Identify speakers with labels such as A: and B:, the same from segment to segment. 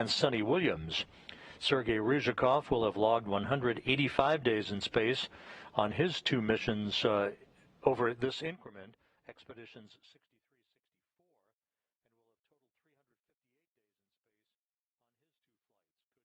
A: and Sonny Williams. Sergey Ryzhikov will have logged 185 days in space on his two missions over this increment, Expeditions 63-64, and will have totaled 358 days in space on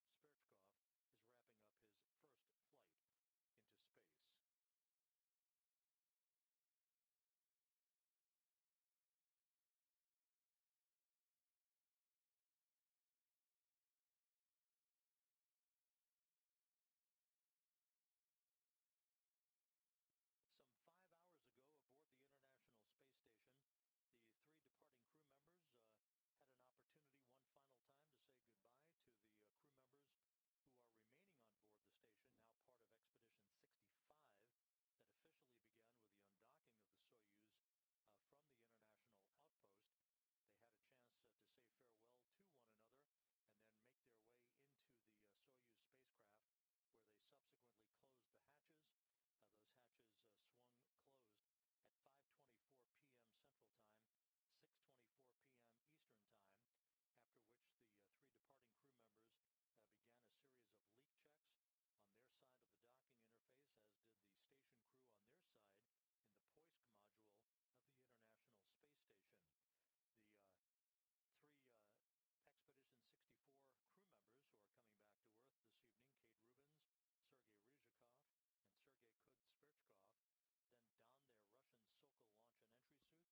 A: his two flights.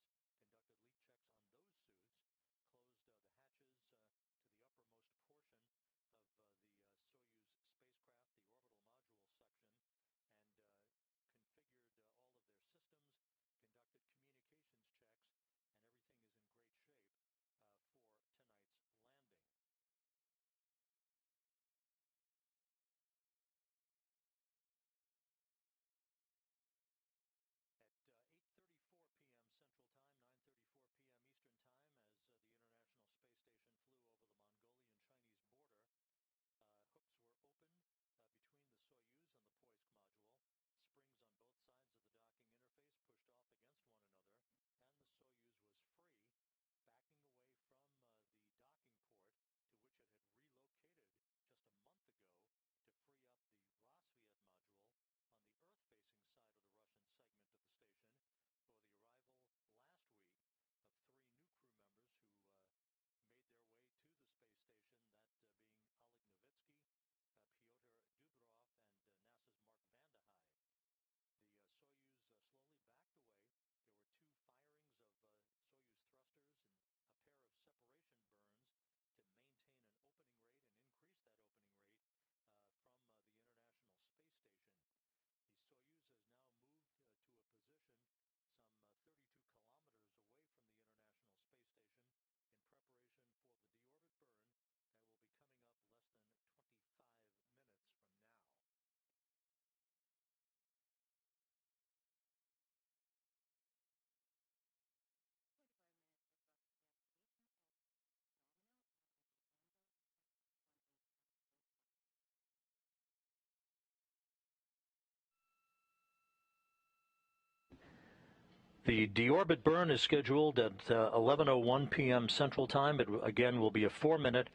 A: The deorbit burn is scheduled at 11:01 p.m. Central Time. It, again, will be a 4-minute,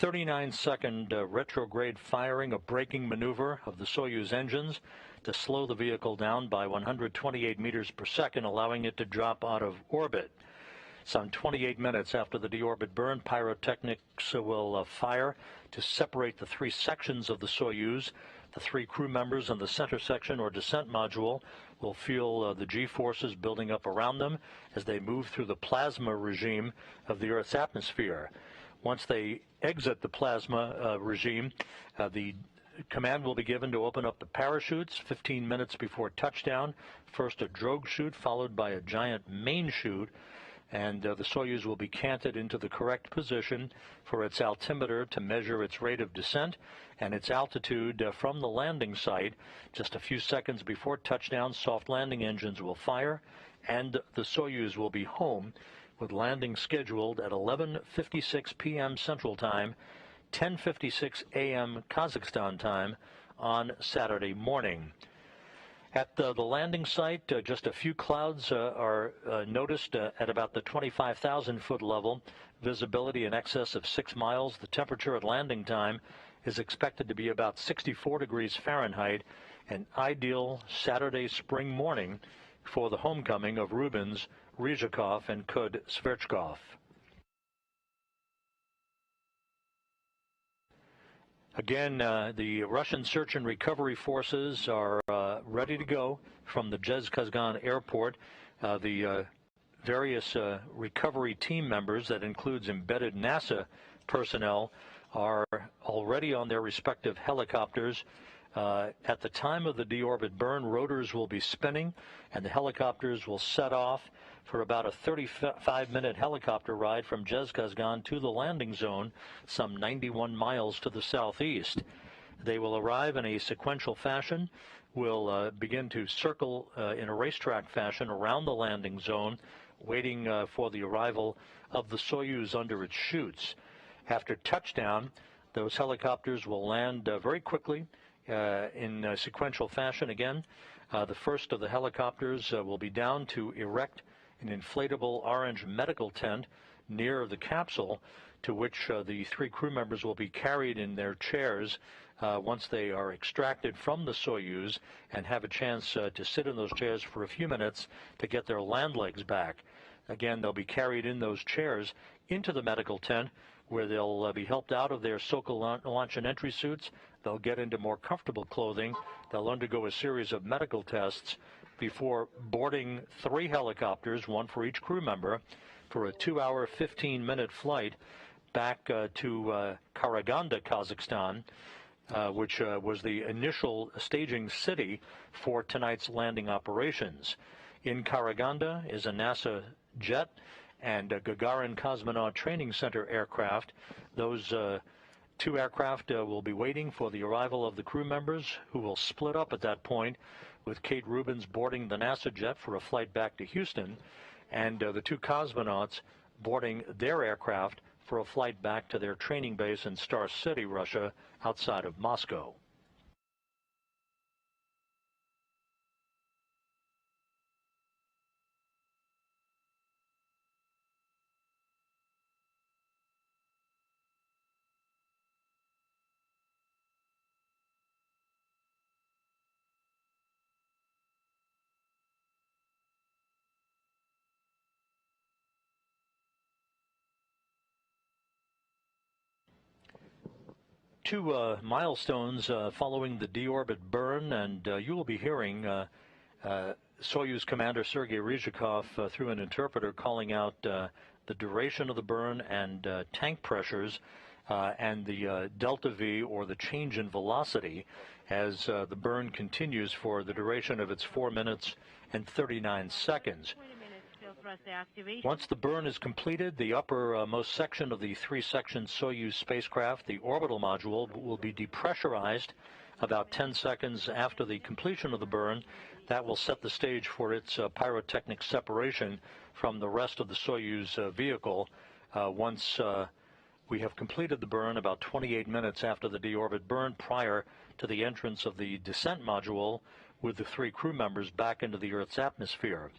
A: 39-second retrograde firing, a braking maneuver of the Soyuz engines to slow the vehicle down by 128 meters per second, allowing it to drop out of orbit. Some 28 minutes after the deorbit burn, pyrotechnics will fire to separate the three sections of the Soyuz. The three crew members in the center section or descent module will feel the G-forces building up around them as they move through the plasma regime of the Earth's atmosphere. Once they exit the plasma regime, the command will be given to open up the parachutes 15 minutes before touchdown. First a drogue chute, followed by a giant main chute, and the Soyuz will be canted into the correct position for its altimeter to measure its rate of descent and its altitude from the landing site. Just a few seconds before touchdown, soft landing engines will fire, and the Soyuz will be home, with landing scheduled at 11:56 p.m. Central Time, 10:56 a.m. Kazakhstan time on Saturday morning. At the landing site, just a few clouds are noticed at about the 25,000-foot level, visibility in excess of 6 miles. The temperature at landing time is expected to be about 64 degrees Fahrenheit, an ideal Saturday spring morning for the homecoming of Rubins, Ryzhikov, and Kud-Sverchkov. Again, the Russian search and recovery forces are ready to go from the Dzhezkazgan airport. The various recovery team members, that includes embedded NASA personnel, are already on their respective helicopters. At the time of the deorbit burn, rotors will be spinning, and the helicopters will set off for about a 35-minute helicopter ride from Dzhezkazgan to the landing zone, some 91 miles to the southeast. They will arrive in a sequential fashion, will begin to circle in a racetrack fashion around the landing zone, waiting for the arrival of the Soyuz under its chutes. After touchdown, those helicopters will land very quickly in sequential fashion again. The first of the helicopters will be down to erect an inflatable orange medical tent near the capsule, to which the 3 crew members will be carried in their chairs once they are extracted from the Soyuz and have a chance to sit in those chairs for a few minutes to get their land legs back. Again, they'll be carried in those chairs into the medical tent, where they'll be helped out of their so-called launch and entry suits. They'll get into more comfortable clothing. They'll undergo a series of medical tests before boarding 3 helicopters, 1 for each crew member, for a 2-hour, 15-minute flight back to Karaganda, Kazakhstan, which was the initial staging city for tonight's landing operations. In Karaganda is a NASA jet and a Gagarin Cosmonaut Training Center aircraft. Those 2 aircraft will be waiting for the arrival of the crew members, who will split up at that point, with Kate Rubins boarding the NASA jet for a flight back to Houston, and the 2 cosmonauts boarding their aircraft for a flight back to their training base in Star City, Russia, outside of Moscow. Two milestones following the deorbit burn, and you will be hearing Soyuz Commander Sergey Ryzhikov through an interpreter calling out the duration of the burn and tank pressures and the delta V, or the change in velocity, as the burn continues for the duration of its 4 minutes and 39 seconds. Once the burn is completed, the uppermost section of the 3-section Soyuz spacecraft, the orbital module, will be depressurized about 10 seconds after the completion of the burn. That will set the stage for its pyrotechnic separation from the rest of the Soyuz vehicle once we have completed the burn about 28 minutes after the deorbit burn, prior to the entrance of the descent module with the 3 crew members back into the Earth's atmosphere.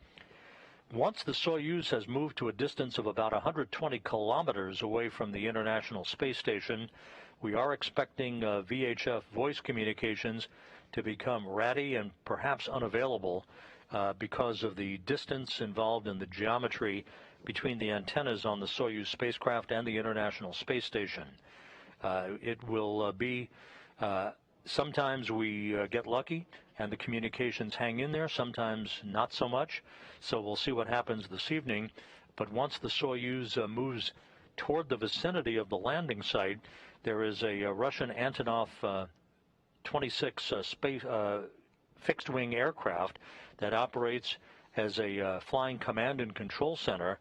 A: Once the Soyuz has moved to a distance of about 120 kilometers away from the International Space Station, we are expecting VHF voice communications to become ratty and perhaps unavailable because of the distance involved in the geometry between the antennas on the Soyuz spacecraft and the International Space Station. It will be sometimes we get lucky and the communications hang in there, sometimes not so much. So we'll see what happens this evening. But once the Soyuz moves toward the vicinity of the landing site, there is a Russian Antonov 26 fixed-wing aircraft that operates as a flying command and control center,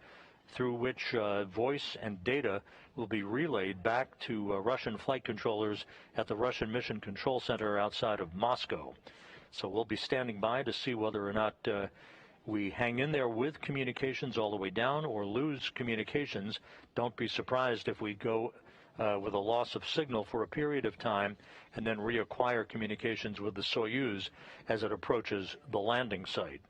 A: through which voice and data will be relayed back to Russian flight controllers at the Russian Mission Control Center outside of Moscow. So we'll be standing by to see whether or not we hang in there with communications all the way down or lose communications. Don't be surprised if we go with a loss of signal for a period of time and then reacquire communications with the Soyuz as it approaches the landing site.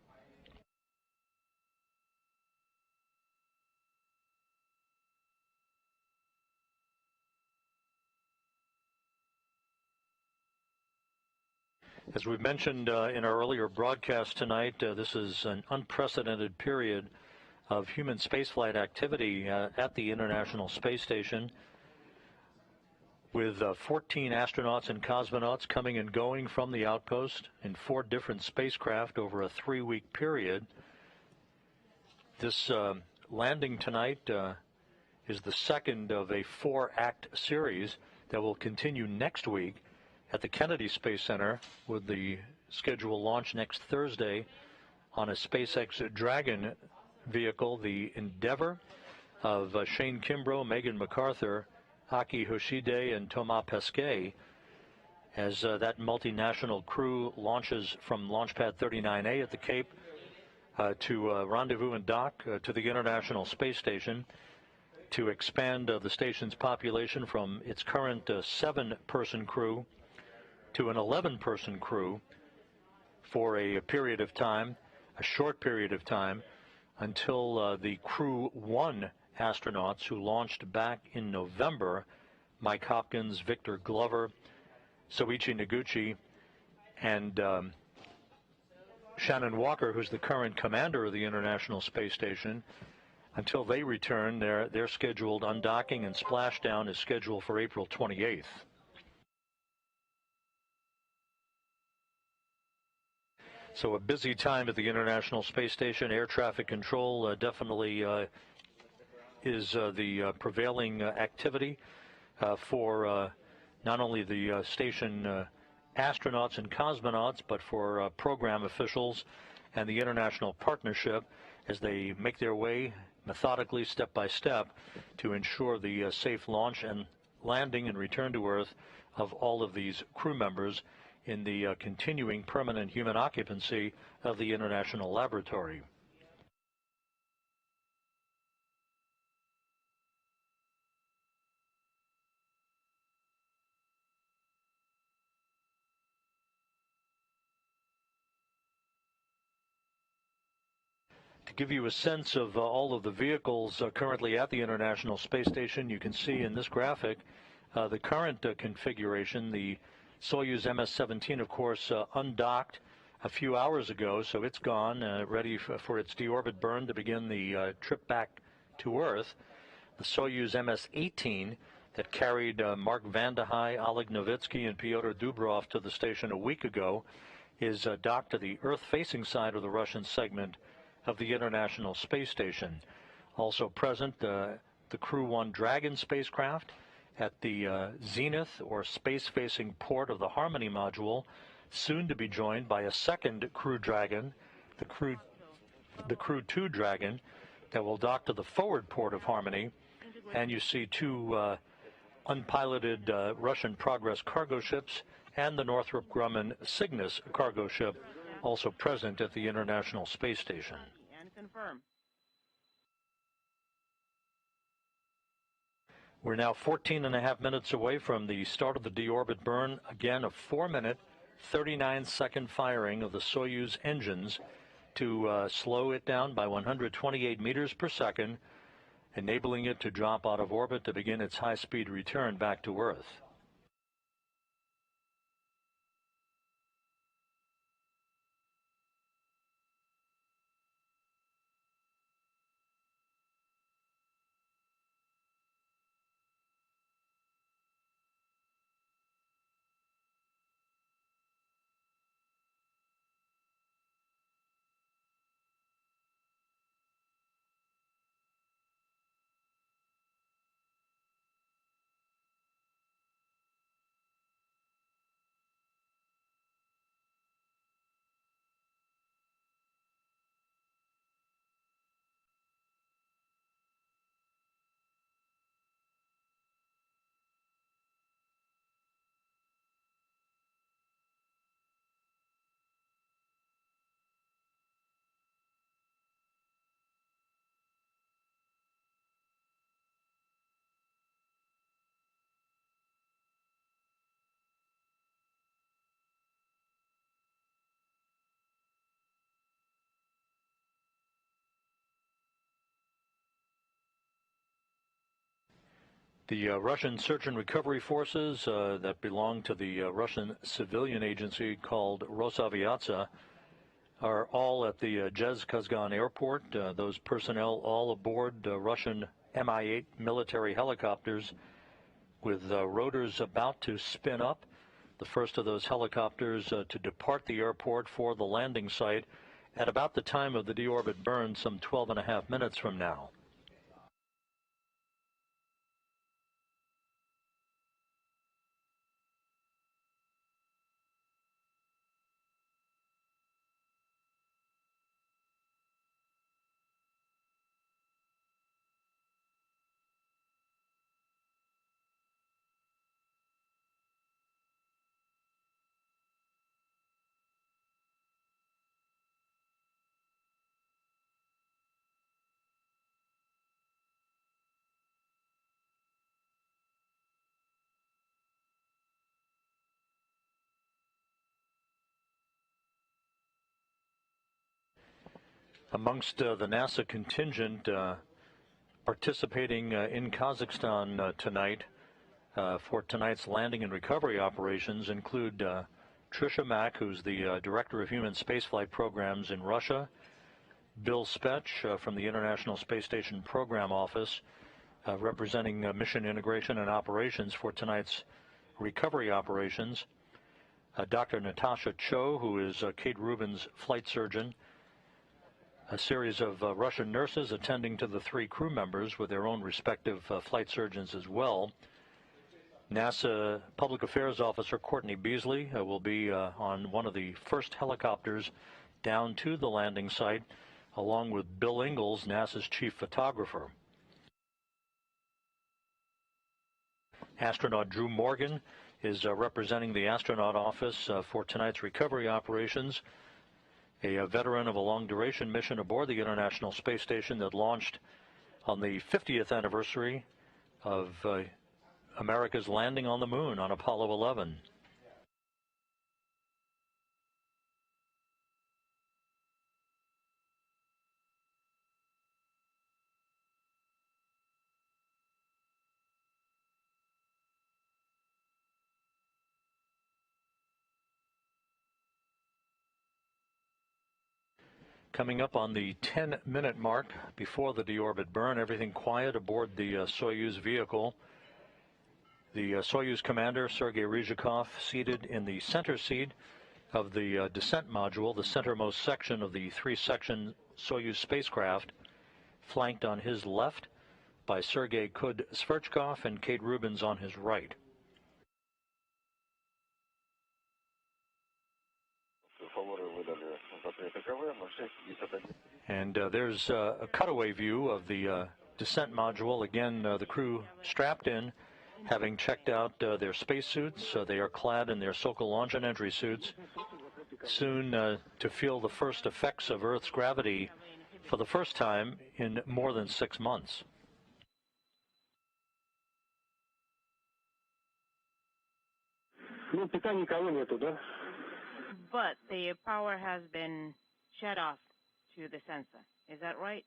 A: As we mentioned in our earlier broadcast tonight, this is an unprecedented period of human spaceflight activity at the International Space Station, with 14 astronauts and cosmonauts coming and going from the outpost in 4 different spacecraft over a 3-week period. This landing tonight is the second of a 4-act series that will continue next week at the Kennedy Space Center, with the scheduled launch next Thursday on a SpaceX Dragon vehicle, the Endeavour, of Shane Kimbrough, Megan MacArthur, Aki Hoshide, and Thomas Pesquet, as that multinational crew launches from Launchpad 39A at the Cape to rendezvous and dock to the International Space Station to expand the station's population from its current 7-person crew to an 11-person crew for a period of time, a short period of time, until the Crew 1 astronauts who launched back in November, Mike Hopkins, Victor Glover, Soichi Noguchi, and Shannon Walker, who's the current commander of the International Space Station, until they return, their scheduled undocking and splashdown is scheduled for April 28th. So a busy time at the International Space Station. Air traffic control definitely is the prevailing activity for not only the station astronauts and cosmonauts, but for program officials and the international partnership as they make their way methodically, step by step, to ensure the safe launch and landing and return to Earth of all of these crew members in the continuing permanent human occupancy of the International Laboratory. To give you a sense of all of the vehicles currently at the International Space Station, you can see in this graphic the current configuration. The Soyuz MS-17, of course, undocked a few hours ago, so it's gone, ready for its deorbit burn to begin the trip back to Earth. The Soyuz MS-18 that carried Mark Vande Hei, Oleg Novitsky, and Pyotr Dubrov to the station a week ago is docked to the Earth-facing side of the Russian segment of the International Space Station. Also present, the Crew 1 Dragon spacecraft at the zenith or space-facing port of the Harmony module, soon to be joined by a second Crew Dragon, the Crew 2 Dragon, that will dock to the forward port of Harmony. And you see 2 unpiloted Russian Progress cargo ships and the Northrop Grumman Cygnus cargo ship also present at the International Space Station. We're now 14.5 minutes away from the start of the deorbit burn. Again, a 4-minute, 39-second firing of the Soyuz engines to slow it down by 128 meters per second, enabling it to drop out of orbit to begin its high-speed return back to Earth. The Russian search and recovery forces that belong to the Russian civilian agency called Rosaviatsia are all at the Dzhezkazgan airport. Those personnel all aboard Russian Mi-8 military helicopters with rotors about to spin up. The first of those helicopters to depart the airport for the landing site at about the time of the deorbit burn, some 12.5 minutes from now. Amongst the NASA contingent participating in Kazakhstan tonight for tonight's landing and recovery operations include Tricia Mack, who's the Director of Human Spaceflight Programs in Russia, Bill Spetch from the International Space Station Program Office, representing mission integration and operations for tonight's recovery operations, Dr. Natasha Cho, who is Kate Rubins' flight surgeon, a series of Russian nurses attending to the 3 crew members with their own respective flight surgeons as well. NASA Public Affairs Officer Courtney Beasley will be on one of the first helicopters down to the landing site, along with Bill Ingalls, NASA's chief photographer. Astronaut Drew Morgan is representing the astronaut office for tonight's recovery operations, a veteran of a long-duration mission aboard the International Space Station that launched on the 50th anniversary of America's landing on the moon on Apollo 11. Coming up on the 10-minute mark before the deorbit burn, everything quiet aboard the Soyuz vehicle. The Soyuz commander, Sergey Ryzhikov, seated in the center seat of the descent module, the centermost section of the 3-section Soyuz spacecraft, flanked on his left by Sergey Kud-Sverchkov and Kate Rubins on his right. And there's a cutaway view of the descent module. Again, the crew strapped in, having checked out their spacesuits. They are clad in their Sokol launch and entry suits, soon to feel the first effects of Earth's gravity for the first time in more than 6 months.
B: But the power has been shut off to the sensor. Is that right?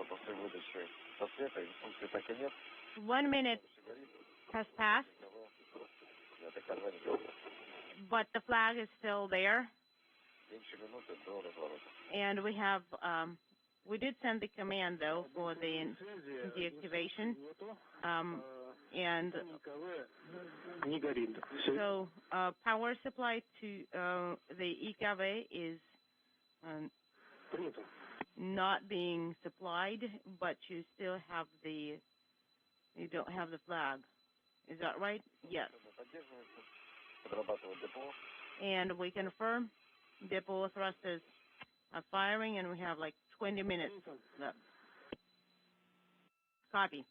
C: после выдачи со света, и света нет.
B: 1 minute has passed, but the flag is still there. And we have, we did send the command, though, for the deactivation. And so power supply to the EKV is not being supplied, but you still have the, you don't have the flag. Is that right? Yes. And we confirm depot thrusters are firing, and we have like 20 minutes left. Copy.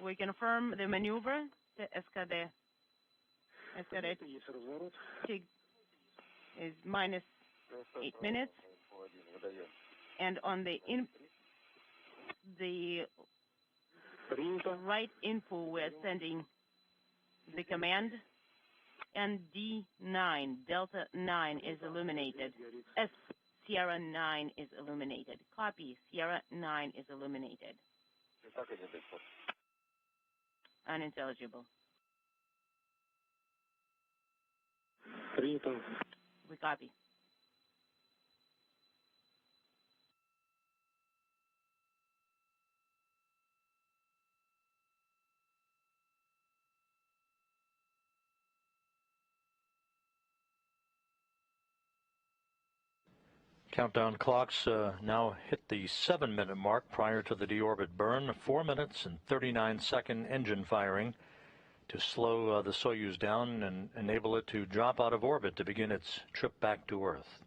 B: We confirm the maneuver to SKD. SKD is minus 8 minutes. And on the right info, we're sending the command, and D9, Delta 9 is illuminated. Sierra 9 is illuminated. Copy, Sierra 9 is illuminated. Unintelligible. We copy.
A: Countdown clocks now hit the 7-minute mark prior to the deorbit burn. 4 minutes and 39-second engine firing to slow the Soyuz down and enable it to drop out of orbit to begin its trip back to Earth.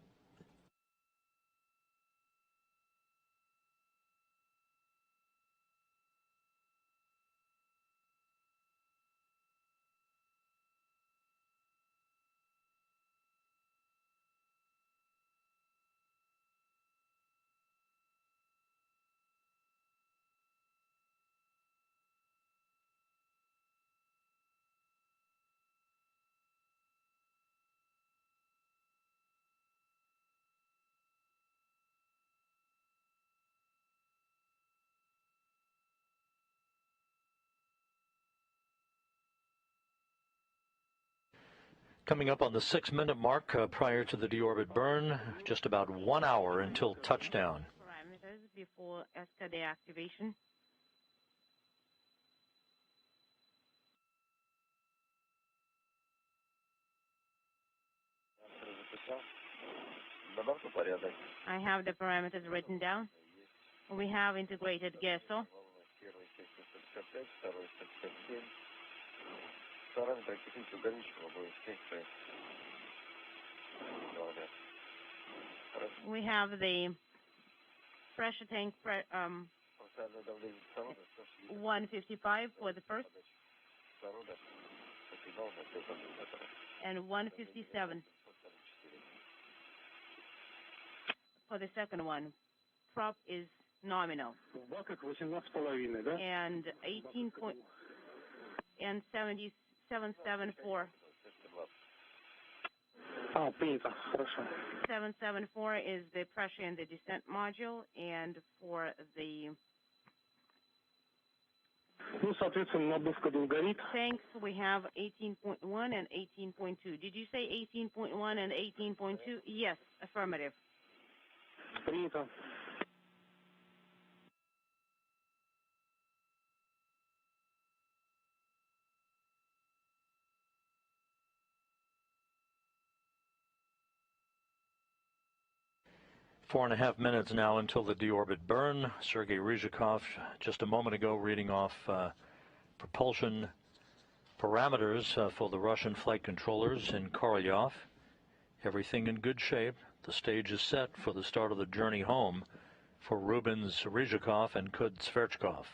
A: Coming up on the 6-minute mark prior to the deorbit burn, just about 1 hour until touchdown.
B: Parameters before SKD activation. I have the parameters written down. We have integrated GESO. We have the pressure tank 155 for the first, and 157 for the second one. Prop is nominal. And 774. 774 is the pressure in the descent module, and for the tanks we have 18.1 and 18.2. Did you say 18.1 and 18.2? Yes, affirmative.
D: Принято.
A: 4.5 minutes now until the deorbit burn. Sergey Ryzhikov just a moment ago reading off propulsion parameters for the Russian flight controllers in Korolyov. Everything in good shape. The stage is set for the start of the journey home for Rubins, Ryzhikov, and Kud-Sverchkov.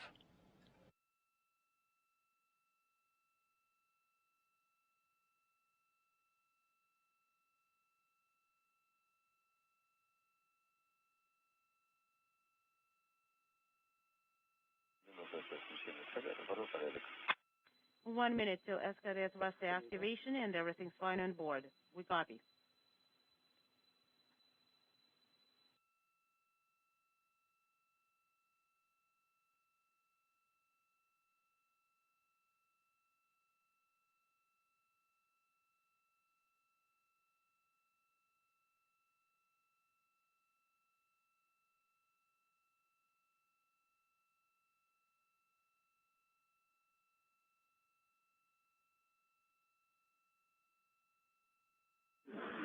B: One minute till SKD thrust activation, and everything's fine on board. We copy.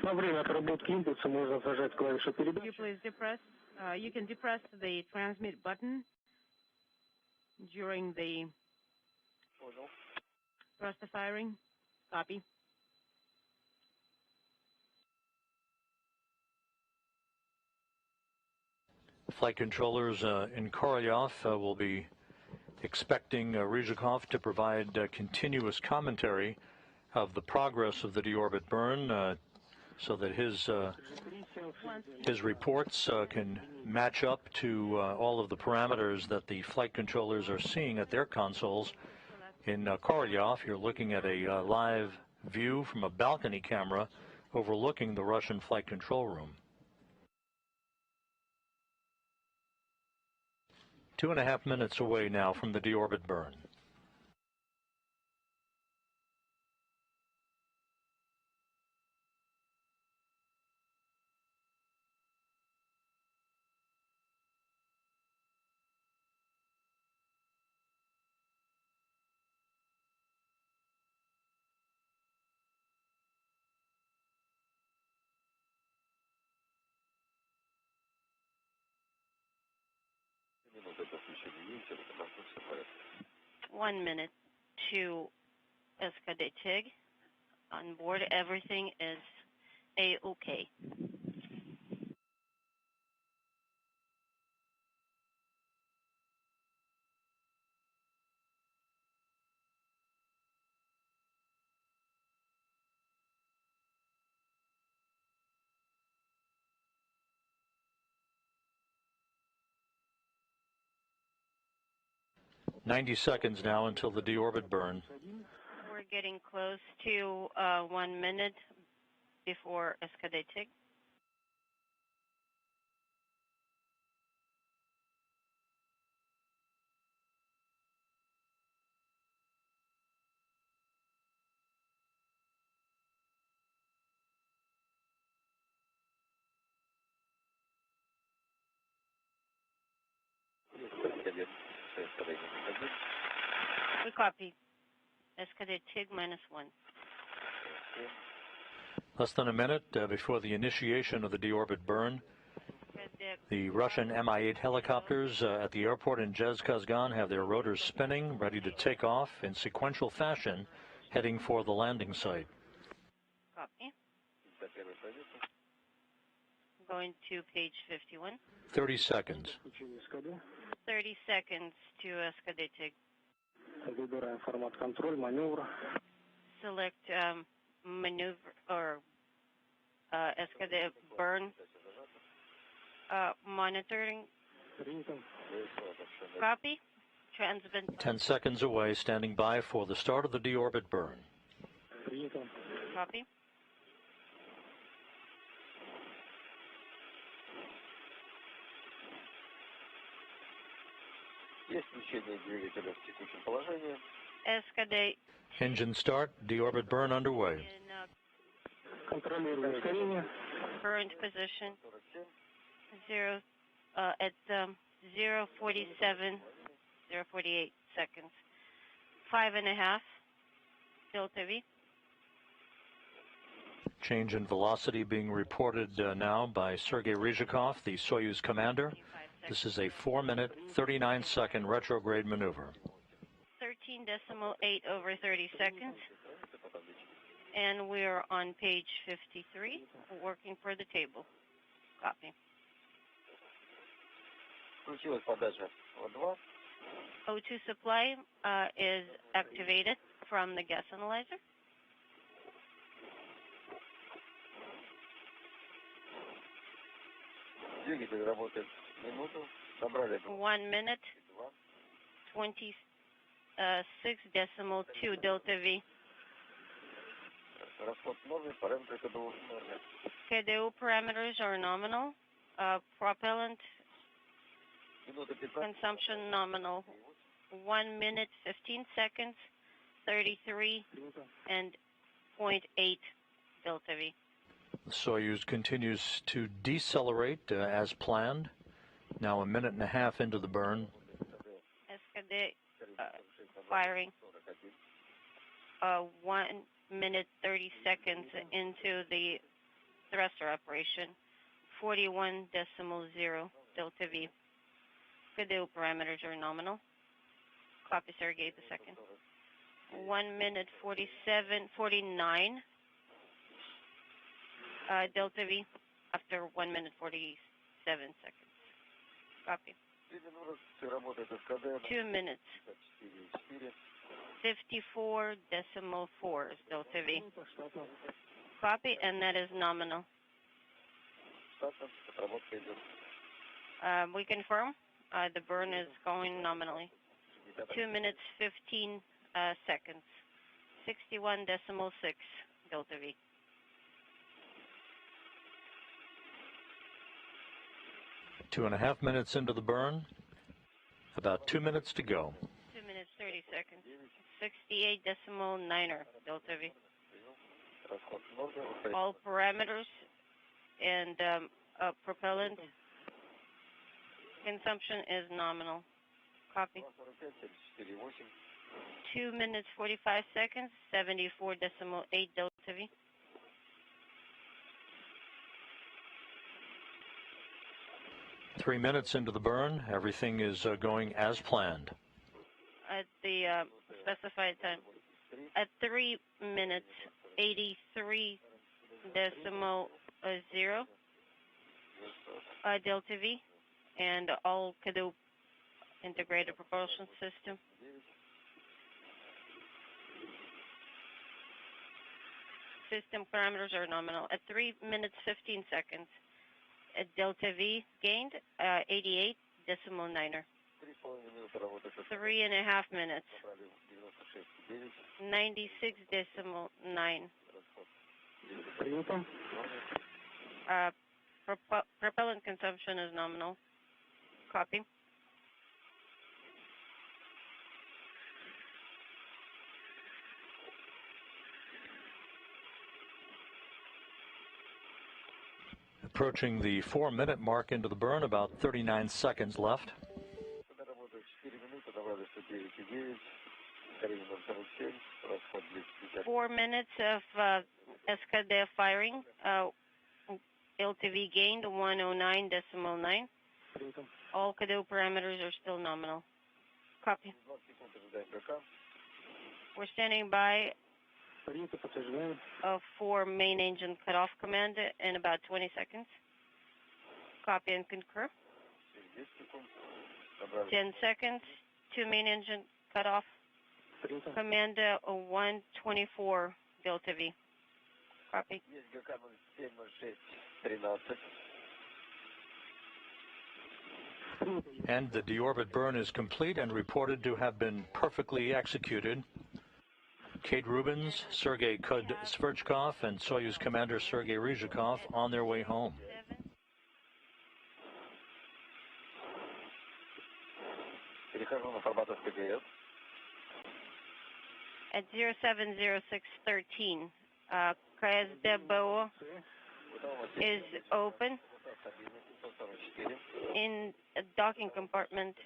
D: Во время отработки импульса можно зажать клавишу передачи.
B: You can depress the transmit button during the thruster firing. Copy.
A: Flight controllers in Korolyov will be expecting Ryzhikov to provide continuous commentary of the progress of the deorbit burn so that his reports can match up to all of the parameters that the flight controllers are seeing at their consoles. In Korolyov, you're looking at a live view from a balcony camera overlooking the Russian flight control room. 2.5 minutes away now from the deorbit burn.
E: One minute to Estação. On board, everything is A-OK.
A: "90 seconds now until the deorbit burn.
E: We're getting close to 1 minute before Estação. We copy. Estação -1.
A: Less than a minute before the initiation of the deorbit burn, the Russian Mi-8 helicopters at the airport in Dzhezkazgan have their rotors spinning, ready to take off in sequential fashion, heading for the landing site.
E: Copy. Going to page 51.
A: 30 seconds.
E: 30 seconds to Estação.
D: Выбираем формат контроль, маневр.
E: Select maneuver or Estação burn monitoring. Copy. Transmit.
A: 10 seconds away, standing by for the start of the deorbit burn.
E: Copy. Estação
A: Engine start, deorbit burn underway.
E: in
D: Контролируем ускорение.
E: current position. At 0:47, 0:48 seconds. 5.5 delta V.
A: Change in velocity being reported now by Sergey Ryzhikov, the Soyuz commander. This is a 4-minute, 39-second retrograde maneuver.
E: 13.8 over 30 seconds. And we're on page 53, working for the table. Copy. O2 supply is activated from the gas analyzer.
C: Двигатель работает минуту. Собрали.
E: 1 minute, 26.2 delta V.
C: Расход в норме, параметры КДУ в норме.
E: KDU parameters are nominal. Propellant consumption nominal. 1 minute, 15 seconds, 33 and 0.8 delta V.
A: The Soyuz continues to decelerate as planned. Now 1.5 minutes into the burn.
E: Estação firing 1 minute 30 seconds into the thruster operation. 41.0 delta V. KDU parameters are nominal. Copy, Sergey the second. 1 minute 49 delta V after 1 minute 47 seconds. Copy. 2 minutes. 54.4 is delta V. Copy, and that is nominal. We confirm the burn is going nominally. 2 minutes, 15 seconds. 61.6 delta V.
A: Two and a half minutes into the burn, about 2 minutes to go.
E: 2 minutes, 30 seconds. 68.9 delta V. All parameters and propellant consumption is nominal. Copy. 2 minutes, 45 seconds. 74.8 delta V.
A: Three minutes into the burn, everything is going as planned.
E: At the specified time. At 3 minutes, 83.0 delta V, and all Kadu integrated propulsion system. System parameters are nominal. At 3 minutes, 15 seconds, delta V gained 88.9. 3.5 minutes. 96.9. Propellant consumption is nominal. Copy.
A: Approaching the 4 minute mark into the burn, about 39 seconds left.
E: Four minutes of SKD firing. LTV gained 109.9. All Kadu parameters are still nominal. Copy. We're standing by for main engine cutoff command in about 20 seconds. Copy and concur. 10 seconds to main engine cutoff. Command 124 delta V. Copy.
A: And the deorbit burn is complete and reported to have been perfectly executed. Kate Rubins, Sergey Kud-Sverchkov, and Soyuz Commander Sergey Ryzhikov on their way home.
E: At 070613, KSDBO is open. In a docking compartment,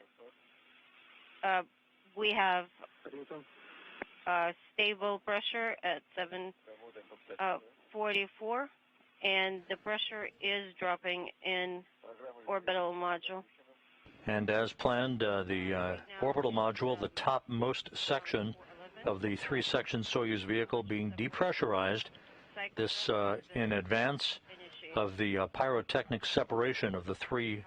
E: we have stable pressure at 744, and the pressure is dropping in orbital module.
A: And as planned, the orbital module, the topmost section of the three-section Soyuz vehicle being depressurized, this in advance of the pyrotechnic separation of the three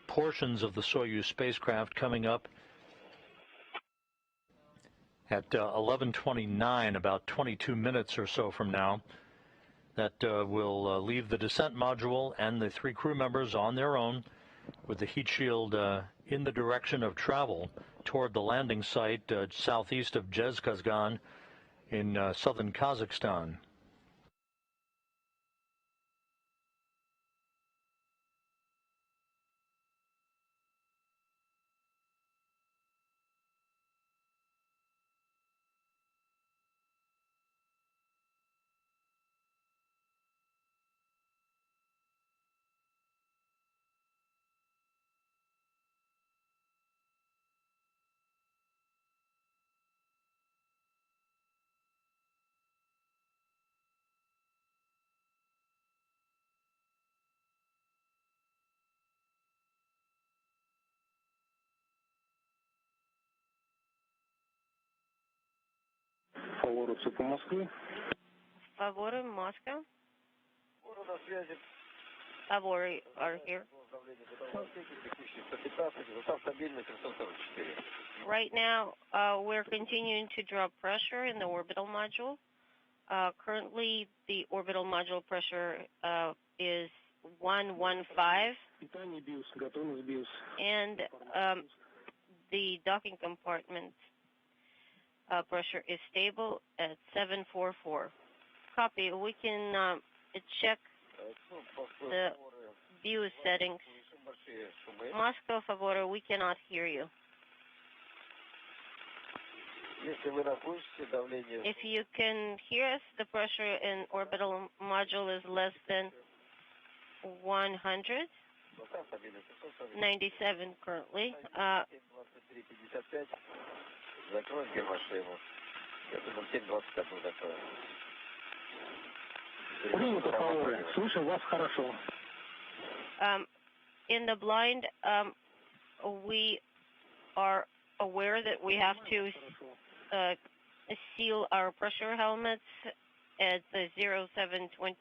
A: portions of the Soyuz spacecraft coming up at 11:29, about 22 minutes or so from now. That will leave the descent module and the three crew members on their own with the heat shield in the direction of travel toward the landing site southeast of Dzhezkazgan in southern Kazakhstan.
E: Favor Moscow. Favor are here. Right now, we're continuing to drop pressure in the orbital module. Currently, the orbital module pressure is 115, and the docking compartment pressure is stable at 744. Copy. We can check the view settings. Moscow, favor, we cannot hear you. If you can hear us, the pressure in orbital module is less than 100, 97 currently. In the blind, we are aware that we have to seal our pressure helmets at the 0720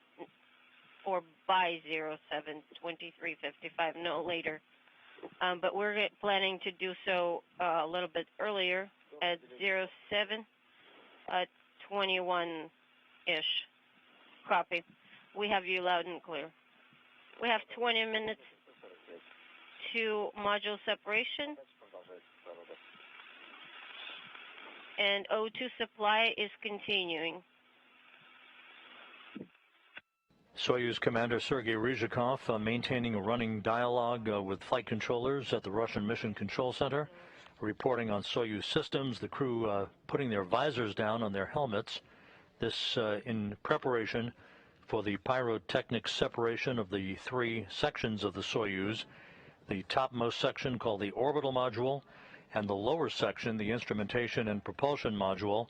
E: or by 072355, no later. But we're planning to do so a little bit earlier at 0721-ish. Copy. We have you loud and clear. We have 20 minutes to module separation. And O2 supply is continuing.
A: Soyuz Commander Sergey Ryzhikov maintaining a running dialogue with flight controllers at the Russian Mission Control Center, reporting on Soyuz systems, the crew putting their visors down on their helmets. This in preparation for the pyrotechnic separation of the three sections of the Soyuz, the topmost section called the orbital module, and the lower section, the instrumentation and propulsion module.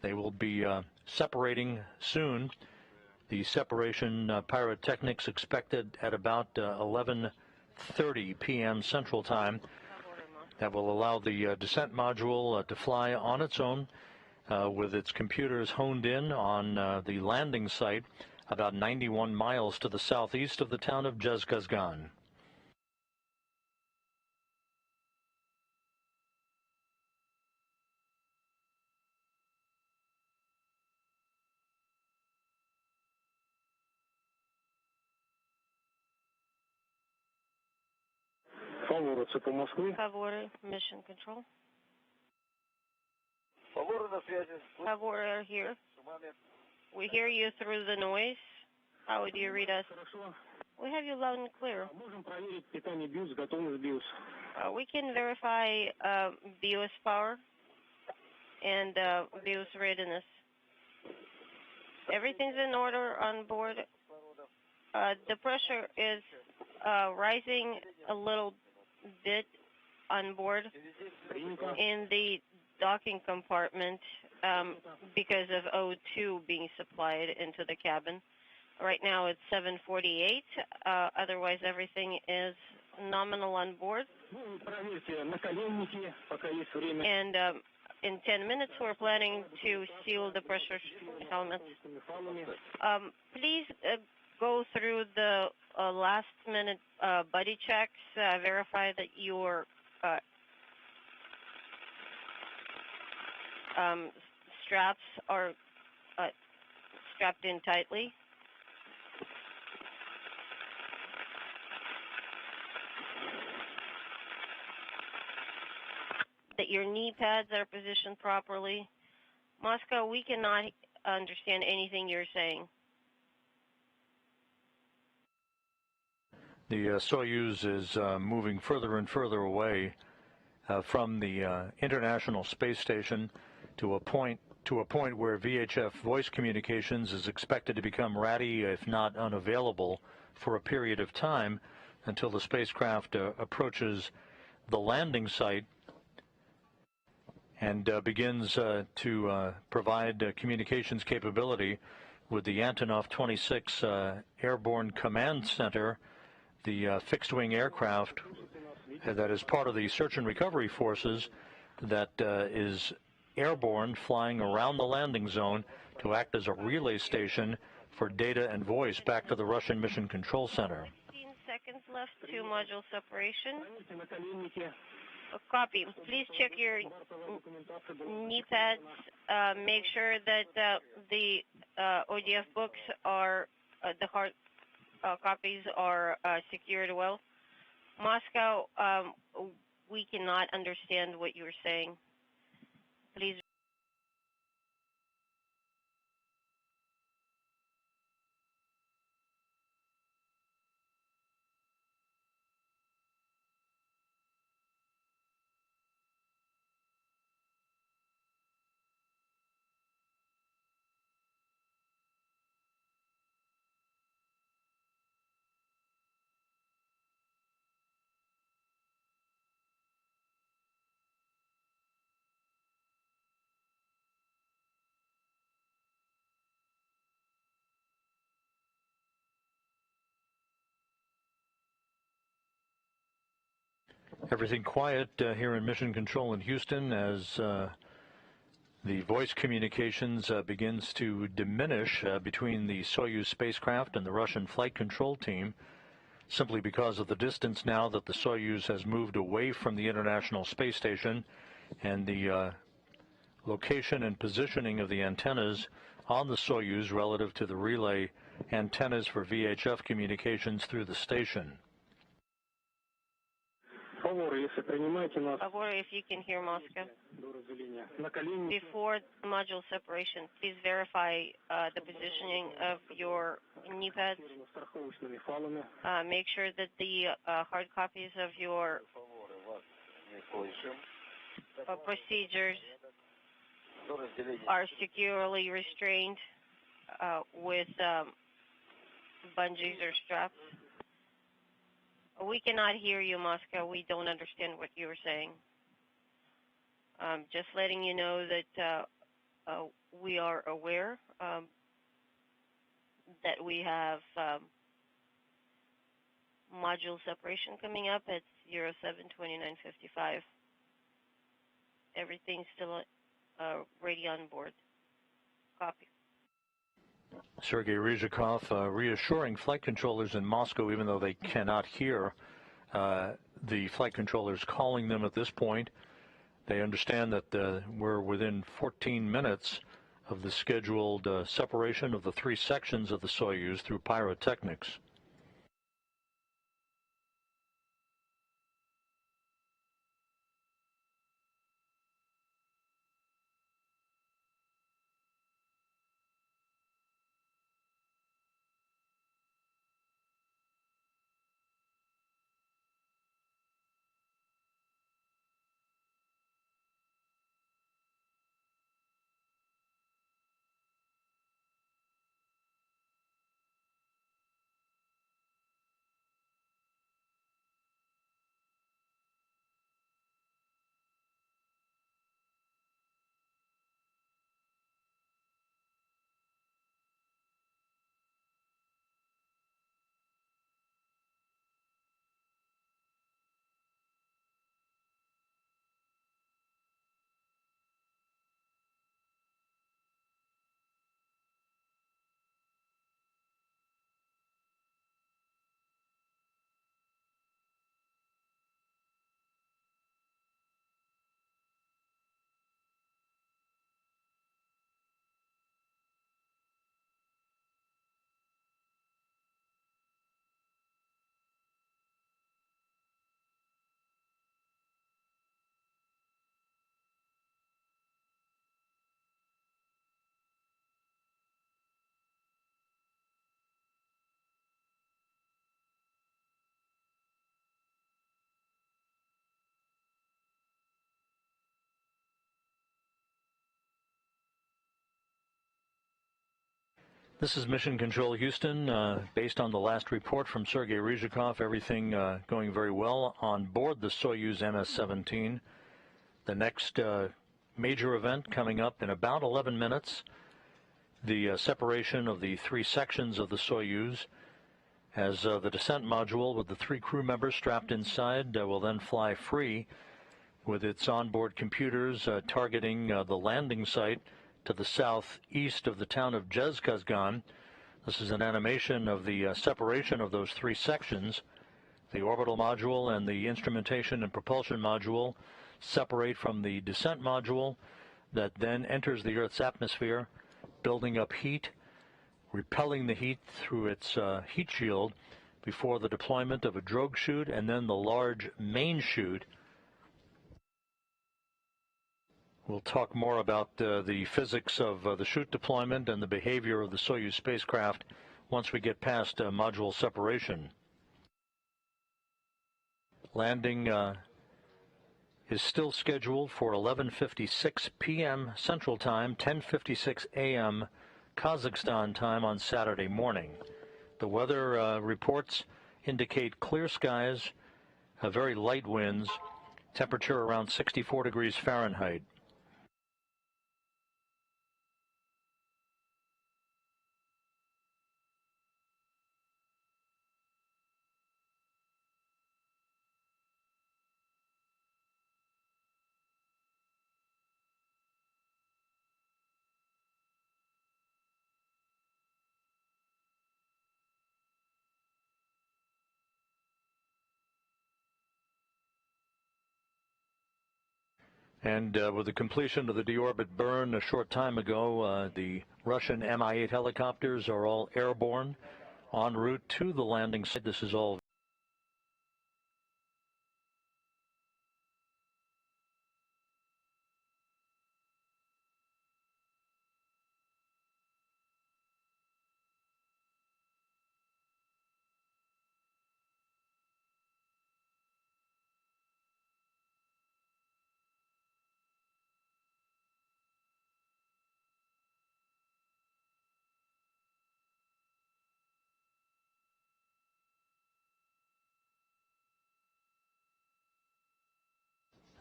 A: They will be separating soon. The separation pyrotechnics expected at about 11:30 p.m. Central Time. That will allow the descent module to fly on its own with its computers honed in on the landing site about 91 miles to the southeast of the town of Dzhezkazgan.
E: Favor, mission control. Favor are here. We hear you through the noise. How do you read us? We have you loud and clear. We can verify BIOS power and BIOS readiness. Everything's in order on board. The pressure is rising a little bit on board in the docking compartment because of O2 being supplied into the cabin. Right now it's 748. Otherwise everything is nominal on board. And in 10 minutes we're planning to seal the pressure helmets. Please go through the last minute buddy checks, verify that your straps are strapped in tightly. That your knee pads are positioned properly. Moscow, we cannot understand anything you're saying.
A: The Soyuz is moving further and further away from the International Space Station to a point where VHF voice communications is expected to become ratty, if not unavailable, for a period of time until the spacecraft approaches the landing site and begins to provide communications capability with the Antonov 26 Airborne Command Center, the fixed-wing aircraft that is part of the search and recovery forces that is airborne, flying around the landing zone to act as a relay station for data and voice back to the Russian Mission Control Center.
E: 15 seconds left to module separation. Copy. Please check your knee pads. Make sure that the ODF books are, the hard copies are secured well. Moscow, we cannot understand what you're saying. Please.
A: Everything quiet here in Mission Control in Houston as the voice communications begins to diminish between the Soyuz spacecraft and the Russian flight control team, simply because of the distance now that the Soyuz has moved away from the International Space Station and the location and positioning of the antennas on the Soyuz relative to the relay antennas for VHF communications through the station.
E: Favor, if you can hear Moscow. Before module separation, please verify the positioning of your knee pads. Make sure that the hard copies of your procedures are securely restrained with bungees or straps. We cannot hear you, Moscow. We don't understand what you were saying. Just letting you know that we are aware that we have module separation coming up at 07:29:55. Everything's still ready on board. Copy.
A: Sergey Ryzhikov reassuring flight controllers in Moscow, even though they cannot hear the flight controllers calling them at this point. They understand that we're within 14 minutes of the scheduled separation of the three sections of the Soyuz through pyrotechnics. This is Mission Control Houston. Based on the last report from Sergey Ryzhikov, everything going very well on board the Soyuz MS-17. The next major event coming up in about 11 minutes, the separation of the three sections of the Soyuz, as the descent module with the three crew members strapped inside will then fly free with its onboard computers targeting the landing site to the southeast of the town of Dzhezkazgan. This is an animation of the separation of those three sections The orbital module and the instrumentation and propulsion module separate from the descent module that then enters the Earth's atmosphere, building up heat, repelling the heat through its heat shield before the deployment of a drogue chute and then the large main chute. We'll talk more about the physics of the chute deployment and the behavior of the Soyuz spacecraft once we get past module separation. Landing is still scheduled for 11:56 p.m. Central Time, 10:56 a.m. Kazakhstan time on Saturday morning. The weather reports indicate clear skies, very light winds, temperature around 64 degrees Fahrenheit. And with the completion of the deorbit burn a short time ago, the Russian Mi-8 helicopters are all airborne en route to the landing site. This is all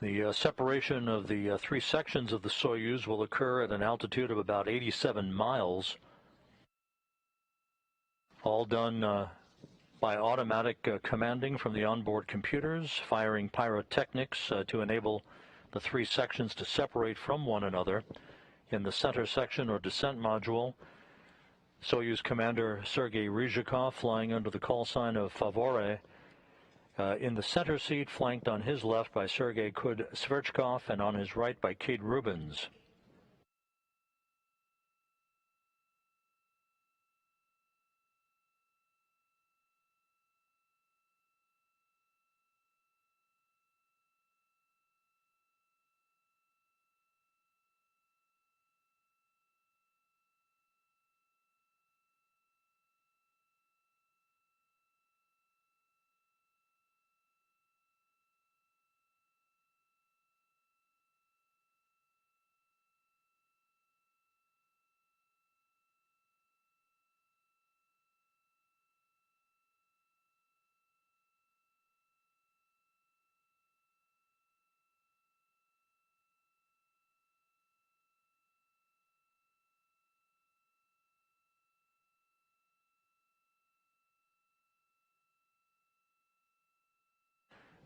A: the separation of the three sections of the Soyuz will occur at an altitude of about 87 miles, all done by automatic commanding from the onboard computers, firing pyrotechnics to enable the three sections to separate from one another. In the center section or descent module, Soyuz commander Sergey Ryzhikov flying under the call sign of Favore, in the center seat, flanked on his left by Sergey Kud-Sverchkov and on his right by Kate Rubins.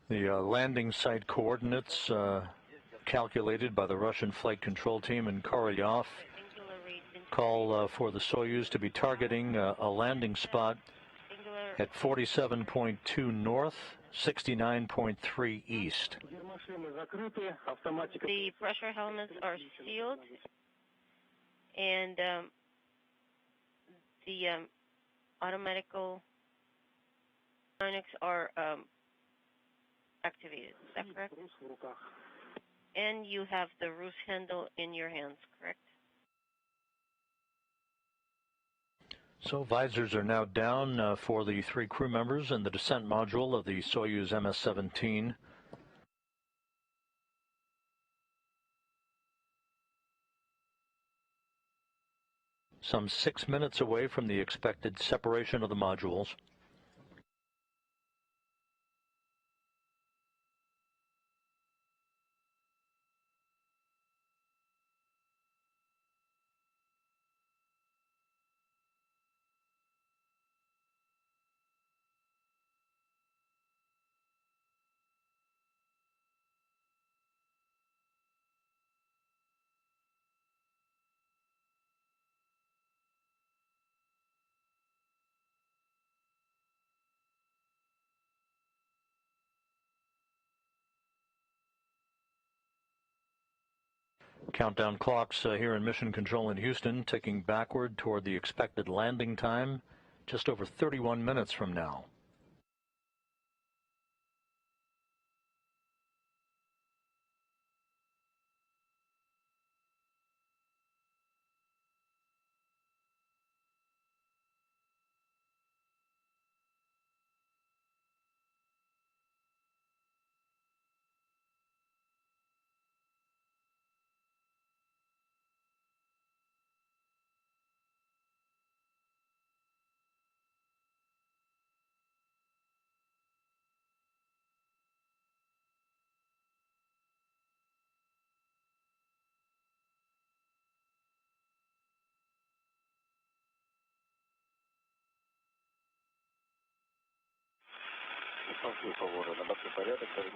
A: The landing site coordinates calculated by the Russian flight control team in Korolyov call for the Soyuz to be targeting a landing spot at 47.2 north, 69.3 east.
E: The pressure helmets are sealed, and the automatic electronics are activated. Is that correct? And you have the Rus handle in your hands, correct?
A: So visors are now down for the three crew members in the descent module of the Soyuz MS-17. Some 6 minutes away from the expected separation of the modules. Countdown clocks here in Mission Control in Houston ticking backward toward the expected landing time, just over 31 minutes from now.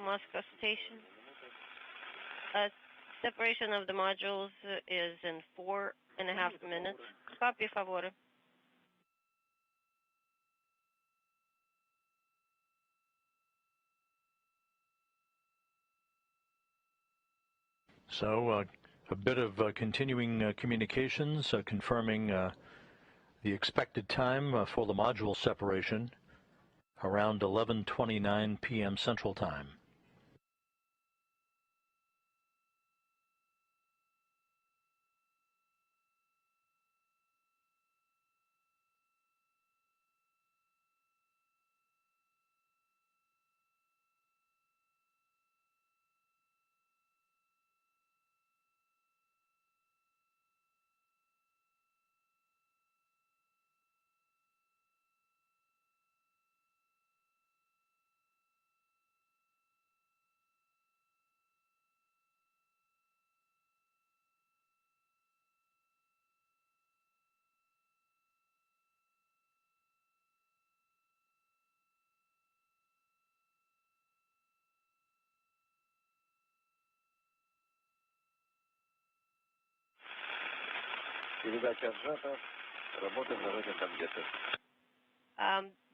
E: Moscow Station. Separation of the modules is in 4.5 minutes. Copy, favor.
A: So a bit of continuing communications confirming the expected time for the module separation, around 11:29 p.m. Central Time.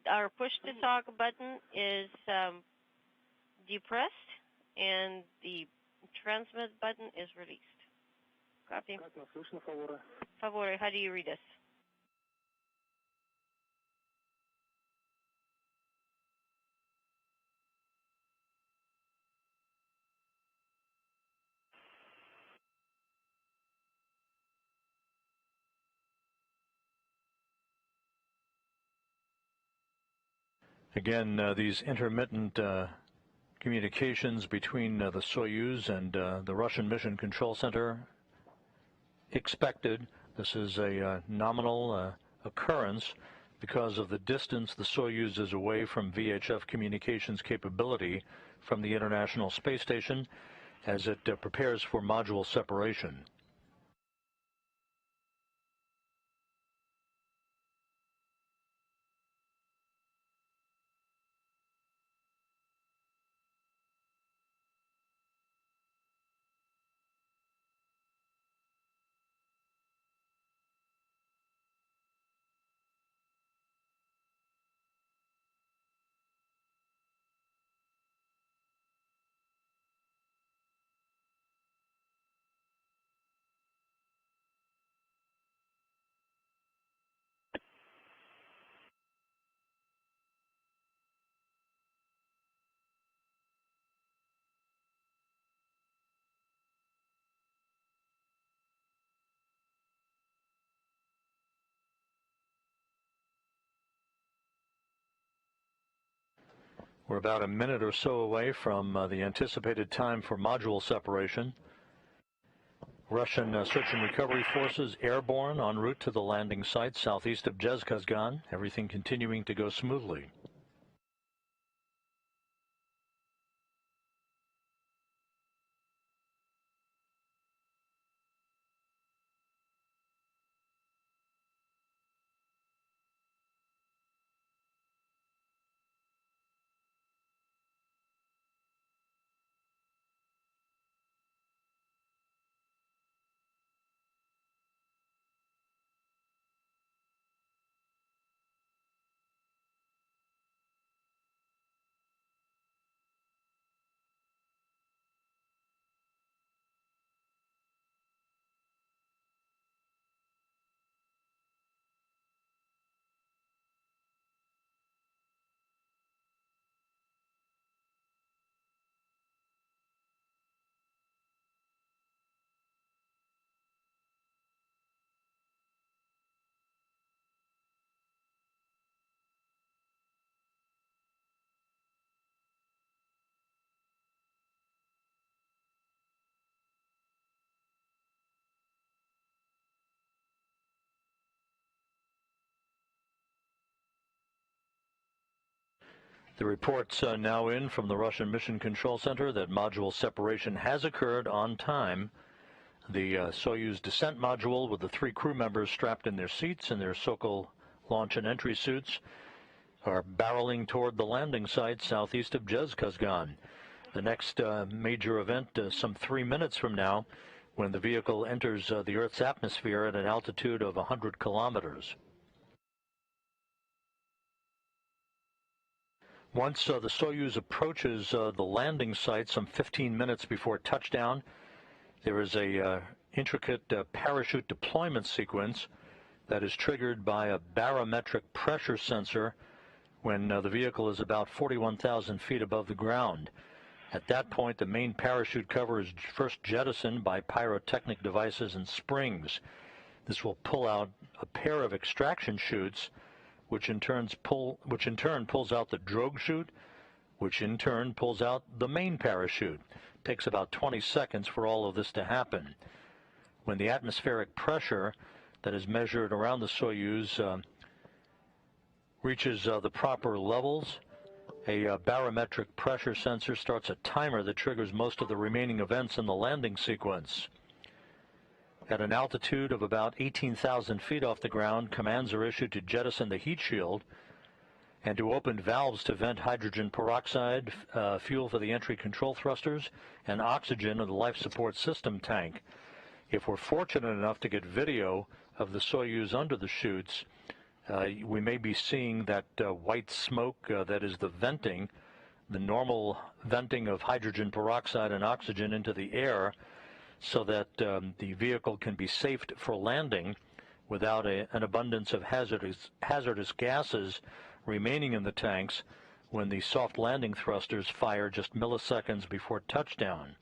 E: Our push to talk button is depressed, and the transmit button is released. Copy. Favore, how do you read us?
A: Again, these intermittent communications between the Soyuz and the Russian Mission Control Center expected. This is a nominal occurrence because of the distance the Soyuz is away from VHF communications capability from the International Space Station as it prepares for module separation. We're about a minute or so away from the anticipated time for module separation. Russian search and recovery forces airborne en route to the landing site southeast of Dzhezkazgan, everything continuing to go smoothly. The reports now in from the Russian Mission Control Center that module separation has occurred on time. The Soyuz descent module with the 3 crew members strapped in their seats in their Sokol launch and entry suits are barreling toward the landing site southeast of Dzhezkazgan. The next major event some 3 minutes from now, when the vehicle enters the Earth's atmosphere at an altitude of 100 kilometers. Once the Soyuz approaches the landing site some 15 minutes before touchdown, there is a intricate parachute deployment sequence that is triggered by a barometric pressure sensor when the vehicle is about 41,000 feet above the ground. At that point, the main parachute cover is first jettisoned by pyrotechnic devices and springs. This will pull out a pair of extraction chutes, which in turn pulls out the drogue chute, which in turn pulls out the main parachute. It takes about 20 seconds for all of this to happen. When the atmospheric pressure that is measured around the Soyuz reaches the proper levels, a barometric pressure sensor starts a timer that triggers most of the remaining events in the landing sequence. At an altitude of about 18,000 feet off the ground, commands are issued to jettison the heat shield and to open valves to vent hydrogen peroxide, fuel for the entry control thrusters, and oxygen in the life support system tank. If we're fortunate enough to get video of the Soyuz under the chutes, we may be seeing that white smoke that is the venting, the normal venting of hydrogen peroxide and oxygen into the air, so that the vehicle can be safed for landing without an abundance of hazardous gases remaining in the tanks when the soft landing thrusters fire just milliseconds before touchdown.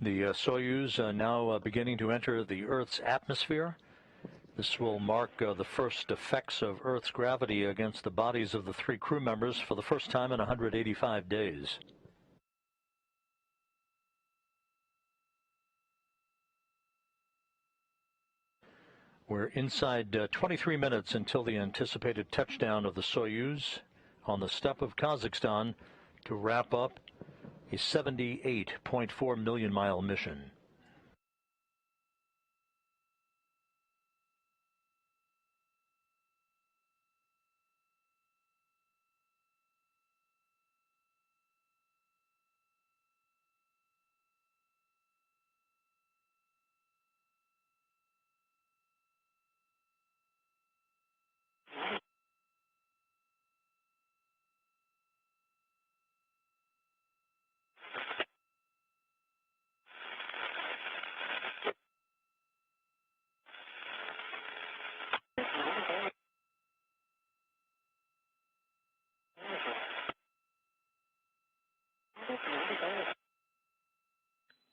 A: The Soyuz now beginning to enter the Earth's atmosphere. This will mark the first effects of Earth's gravity against the bodies of the 3 crew members for the first time in 185 days. We're inside 23 minutes until the anticipated touchdown of the Soyuz on the steppe of Kazakhstan to wrap up a 78.4 million mile mission.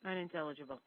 B: Unintelligible.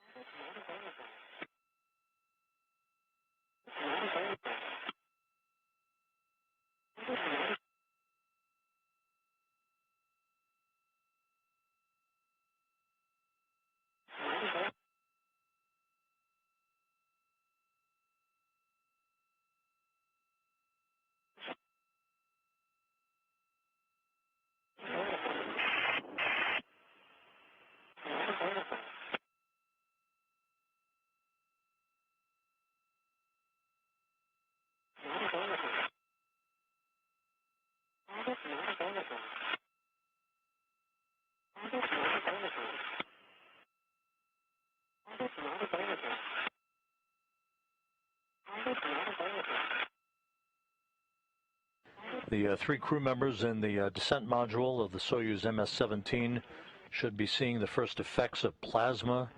B: The 3 crew members in the descent module of the Soyuz MS-17 should be seeing the first effects of plasma,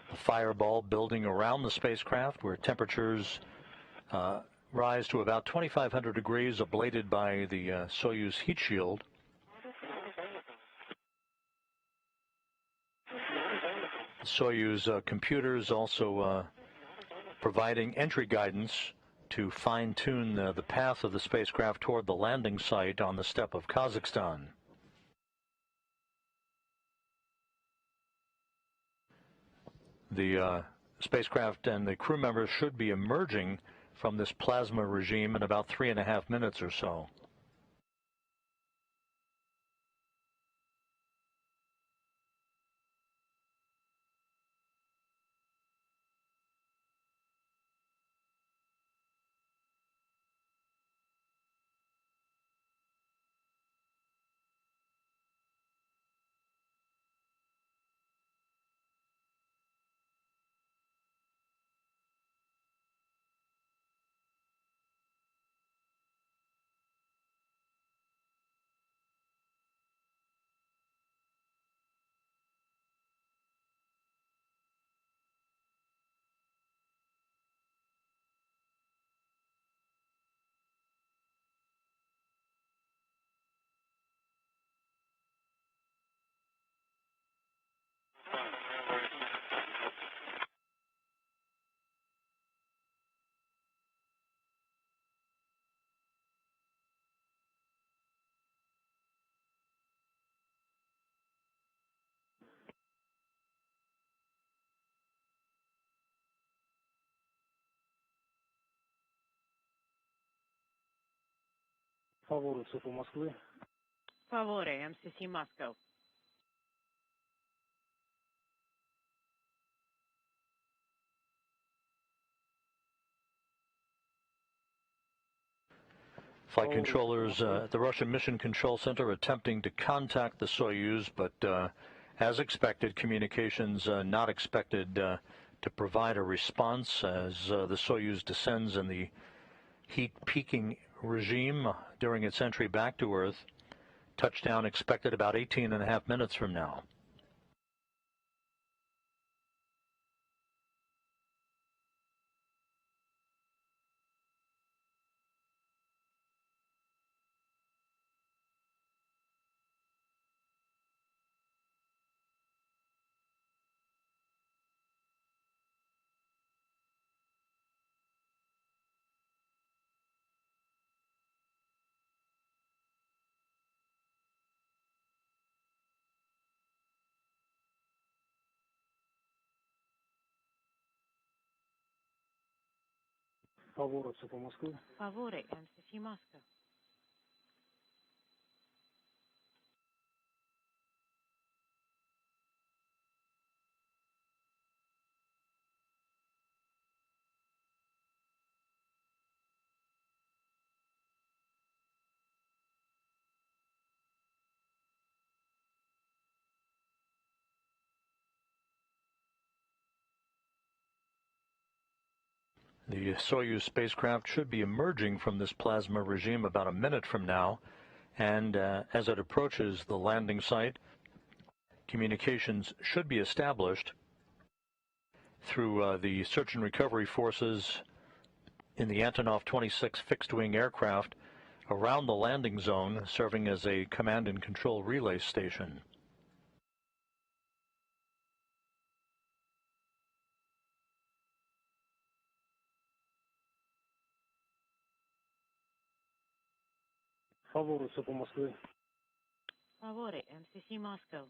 B: the fireball building around the spacecraft, where temperatures rise to about 2,500 degrees, ablated by the Soyuz heat shield.
A: Soyuz computers also providing entry guidance to fine-tune the path of the spacecraft toward the landing site on the steppe of Kazakhstan. The spacecraft and the crew members should be emerging from this plasma regime in about 3.5 minutes or so.
D: Favore, ЦФ Москвы.
B: Favore, MCC Moscow.
A: Flight controllers at the Russian Mission Control Center attempting to contact the Soyuz, but as expected, communications not expected to provide a response as the Soyuz descends in the heat peaking regime during its entry back to Earth. Touchdown expected about 18.5 minutes from now.
D: Favore, ЦФ Москвы.
B: Favore, MCC Moscow.
A: The Soyuz spacecraft should be emerging from this plasma regime about a minute from now, and as it approaches the landing site, communications should be established through the search and recovery forces in the Antonov 26 fixed-wing aircraft around the landing zone, serving as a command and control relay station.
D: Favore, ЦФ Москвы.
B: Favore, MCC Moscow.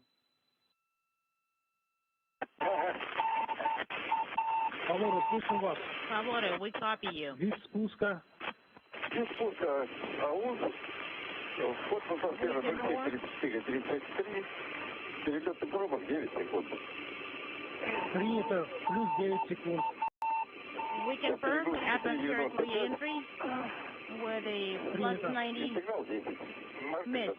D: Favore, слышим вас.
B: Favore, we copy you.
D: Вид спуска.
C: Вид спуска АУЗ. Вход на атмосферу 34-33. Перелетный пробок 9 секунд.
D: Принято. Плюс 9 секунд.
B: We confirm atmospheric re-entry with a plus 90 mid.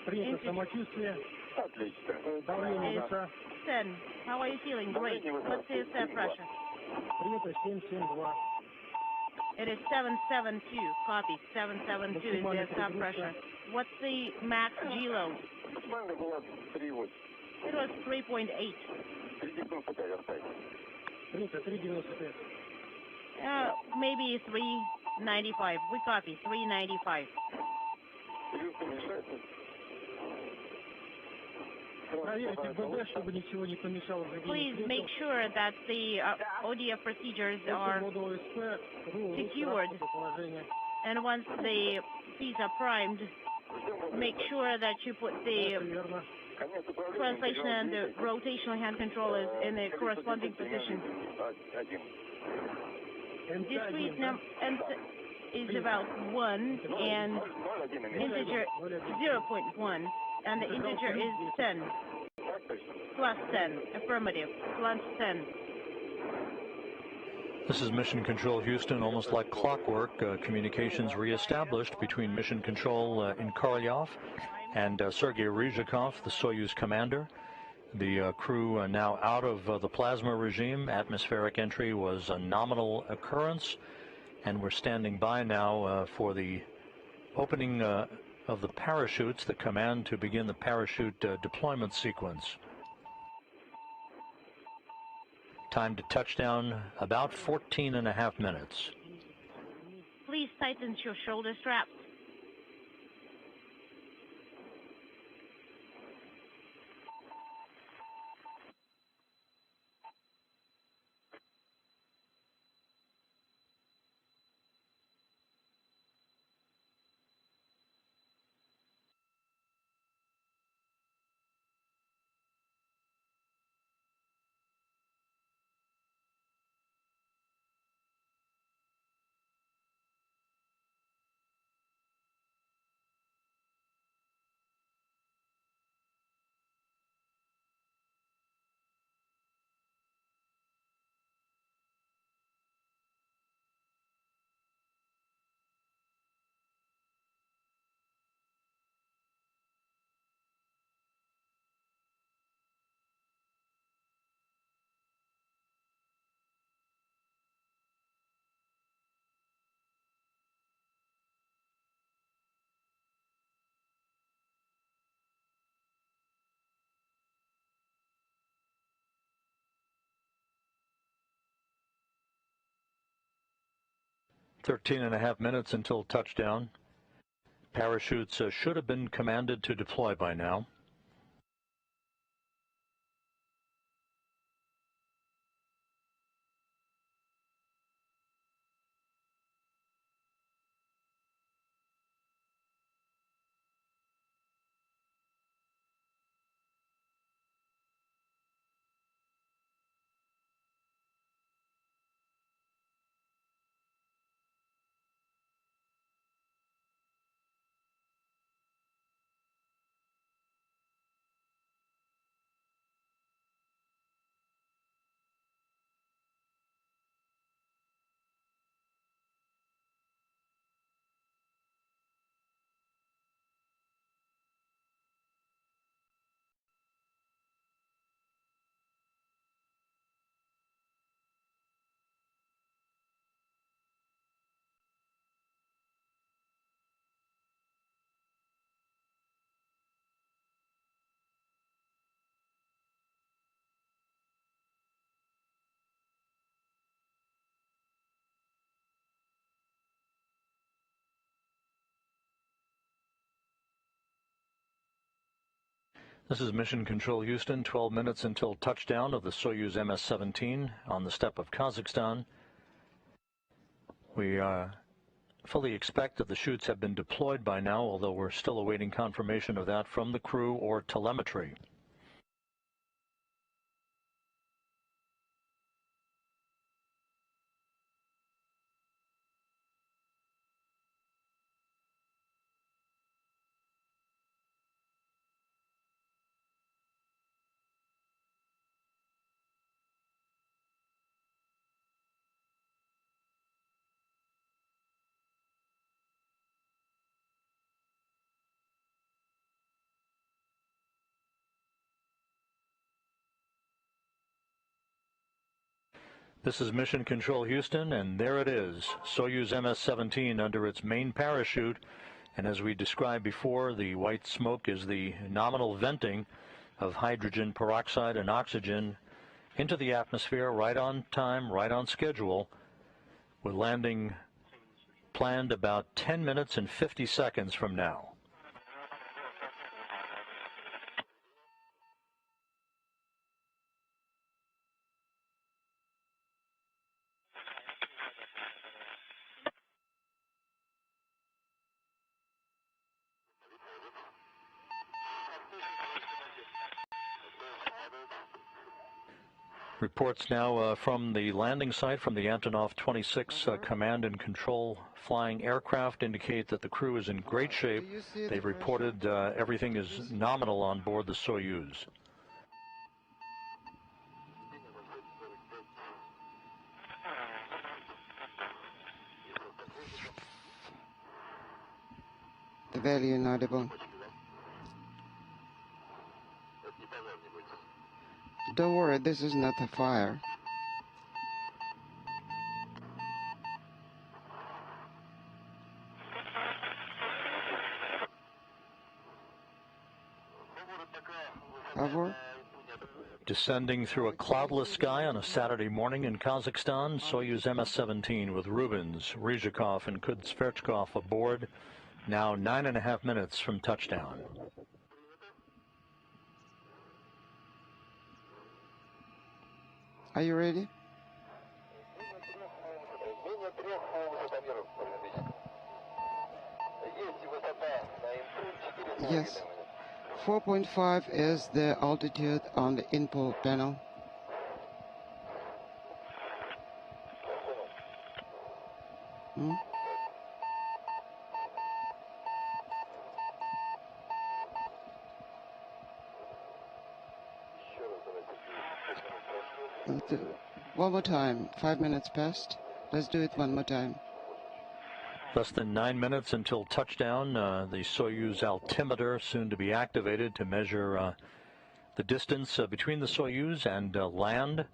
D: Принято. Самочувствие.
C: Отлично.
D: Давление лица.
B: 10. How are you feeling? Great. What's the set pressure?
D: Принято. 772.
B: It is 772. Copy. 772 is the stop pressure. What's the max G load?
C: Максимально была 3,8.
B: It was 3.8.
C: 3,95 оставить.
D: Принято. 3,95.
B: Maybe 395. We copy. 395.
C: Плюс уменьшается.
D: Проверьте в ББ, чтобы ничего не помешало
B: Please
D: введению
B: make sure that the ODF procedures are secured. And once the keys are primed, make sure that you put the translation and the rotational hand controllers in the corresponding position. Discrete is about 1 and integer 0.1, and the integer is 10. Plus 10. Affirmative. Plus 10.
A: This is Mission Control Houston. Almost like clockwork, communications reestablished between Mission Control in Korolyov and Sergey Ryzhikov, the Soyuz commander. The crew now out of the plasma regime. Atmospheric entry was a nominal occurrence, and we're standing by now for the opening of the parachutes, the command to begin the parachute deployment sequence. Time to touchdown, about 14.5 minutes.
B: Please tighten your shoulder straps.
A: Thirteen and a half minutes until touchdown. Parachutes should have been commanded to deploy by now. This is Mission Control Houston, 12 minutes until touchdown of the Soyuz MS-17 on the steppe of Kazakhstan. We fully expect that the chutes have been deployed by now, although we're still awaiting confirmation of that from the crew or telemetry. This is Mission Control Houston, and there it is, Soyuz MS-17 under its main parachute. And as we described before, the white smoke is the nominal venting of hydrogen peroxide and oxygen into the atmosphere right on time, right on schedule, with landing planned about 10 minutes and 50 seconds from now. Reports now from the landing site from the Antonov 26 command and control flying aircraft indicate that the crew is in great shape. They've reported everything is nominal on board the Soyuz.
F: The value inaudible. Don't worry, this is not a fire. Over.
A: Descending through a cloudless sky on a Saturday morning in Kazakhstan, Soyuz MS-17 with Rubins, Ryzhikov, and Kud-Sverchkov aboard, now 9.5 minutes from touchdown.
F: Are you ready? Yes. 4.5 is the altitude on the input panel. One more time. 5 minutes past. Let's do it one more time.
A: Less than 9 minutes until touchdown. The Soyuz altimeter soon to be activated to measure the distance between the Soyuz and land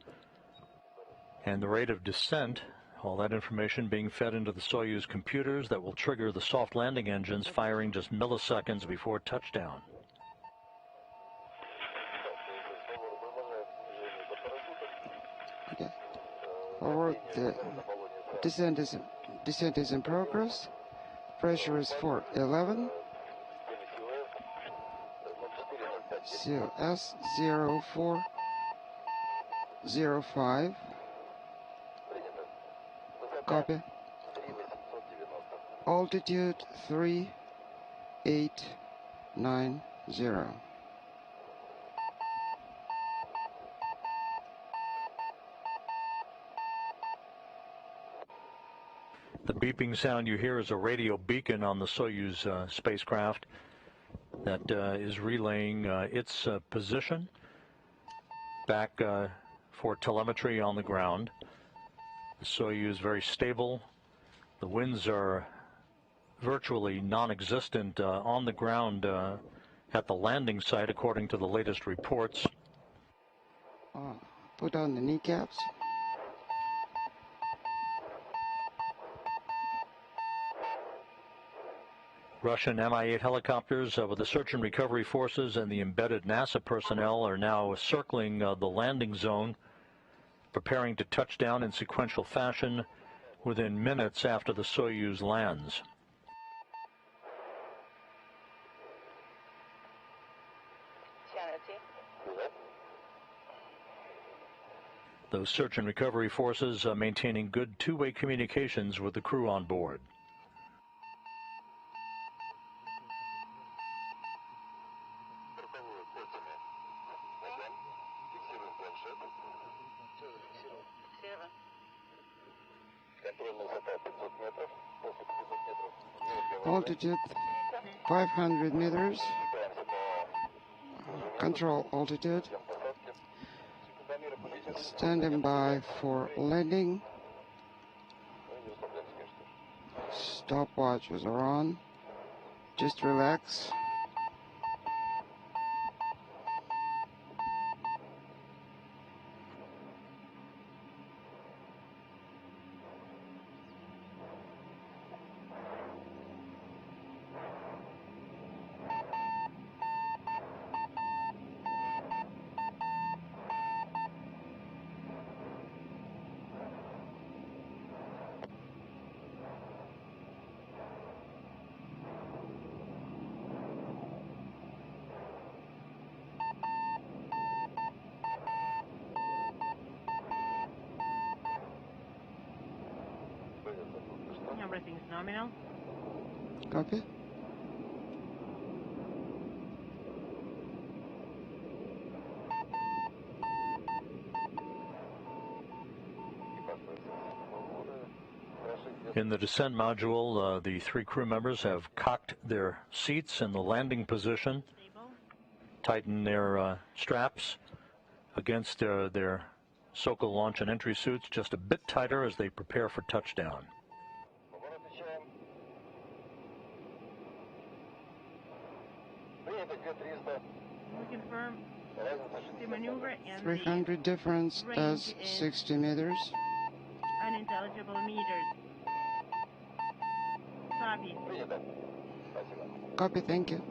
A: and the rate of descent. All that information being fed into the Soyuz computers that will trigger the soft landing engines firing just milliseconds before touchdown.
F: Okay. Forward, the descent is in progress. Pressure is 411. CS 0405. Copy. Altitude 3890.
A: The beeping sound you hear is a radio beacon on the Soyuz spacecraft that is relaying its position back for telemetry on the ground. The Soyuz very stable. The winds are virtually non-existent on the ground at the landing site, according to the latest reports.
F: Put on the kneecaps.
A: Russian Mi-8 helicopters with the search and recovery forces and the embedded NASA personnel are now circling the landing zone, preparing to touch down in sequential fashion within minutes after the Soyuz lands. Those search and recovery forces maintaining good two-way communications with the crew on board.
F: Altitude 500 meters. Control altitude. Standing by for landing. Stopwatches are on. Just relax.
B: Everything's nominal.
F: Copy.
A: In the descent module, the 3 crew members have cocked their seats in the landing position, tighten their straps against their Sokol launch and entry suits just a bit tighter as they prepare for touchdown.
B: We confirm the maneuver and
F: 300 difference as 60 meters.
B: unintelligible meters. Copy.
F: Copy, thank you.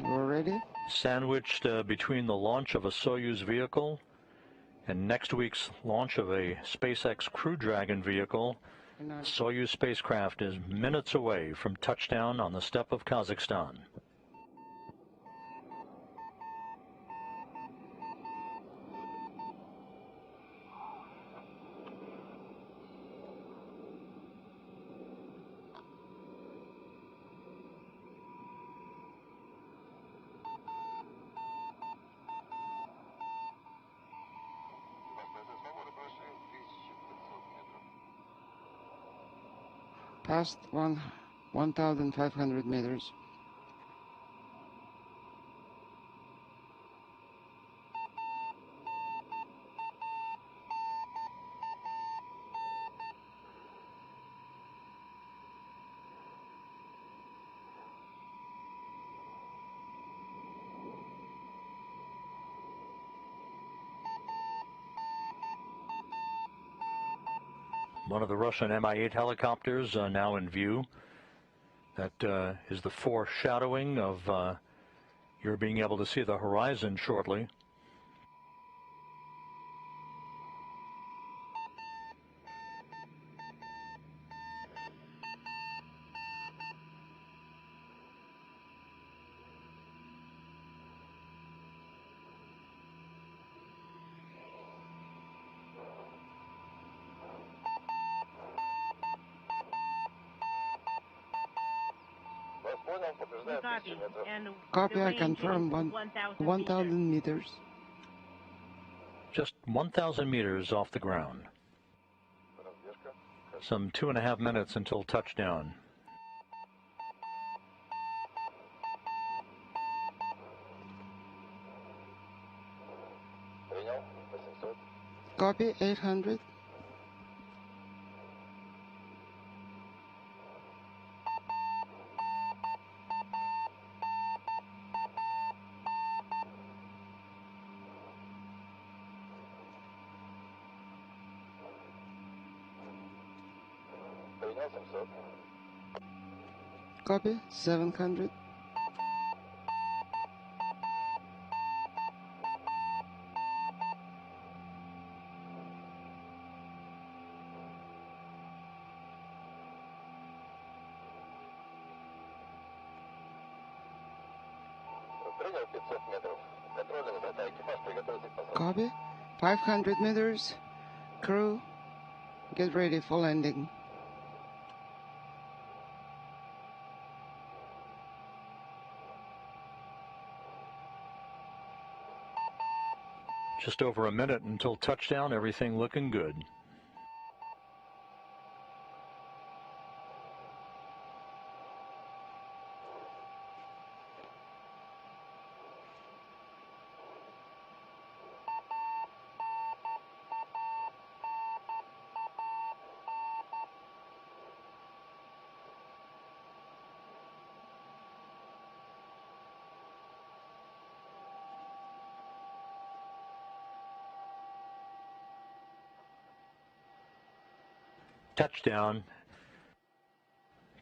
F: We're ready.
A: Sandwiched between the launch of a Soyuz vehicle and next week's launch of a SpaceX Crew Dragon vehicle, Soyuz spacecraft is minutes away from touchdown on the steppe of Kazakhstan.
F: Past 1,500 meters.
A: One of the Russian Mi-8 helicopters now in view. That is the foreshadowing of your being able to see the horizon shortly.
B: Copy. And
F: Copy,
B: the
F: I
B: range
F: confirm
B: is
F: 1,000 meters.
A: Just 1,000 meters off the ground. Some 2.5 minutes until touchdown.
F: Copy, 800. Copy, 700. Copy, 500 meters. Crew, get ready for landing.
A: Just over a minute until touchdown, everything looking good. Touchdown.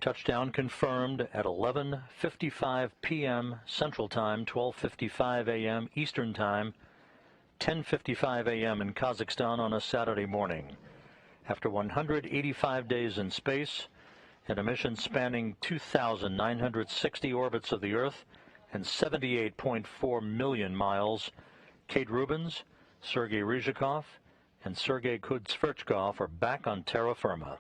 A: Touchdown confirmed at 11:55 p.m. Central Time, 12:55 a.m. Eastern Time, 10:55 a.m. in Kazakhstan on a Saturday morning. After 185 days in space, in a mission spanning 2,960 orbits of the Earth and 78.4 million miles. Kate Rubins, Sergey Ryzhikov, and Sergey Kud-Sverchkov are back on terra firma.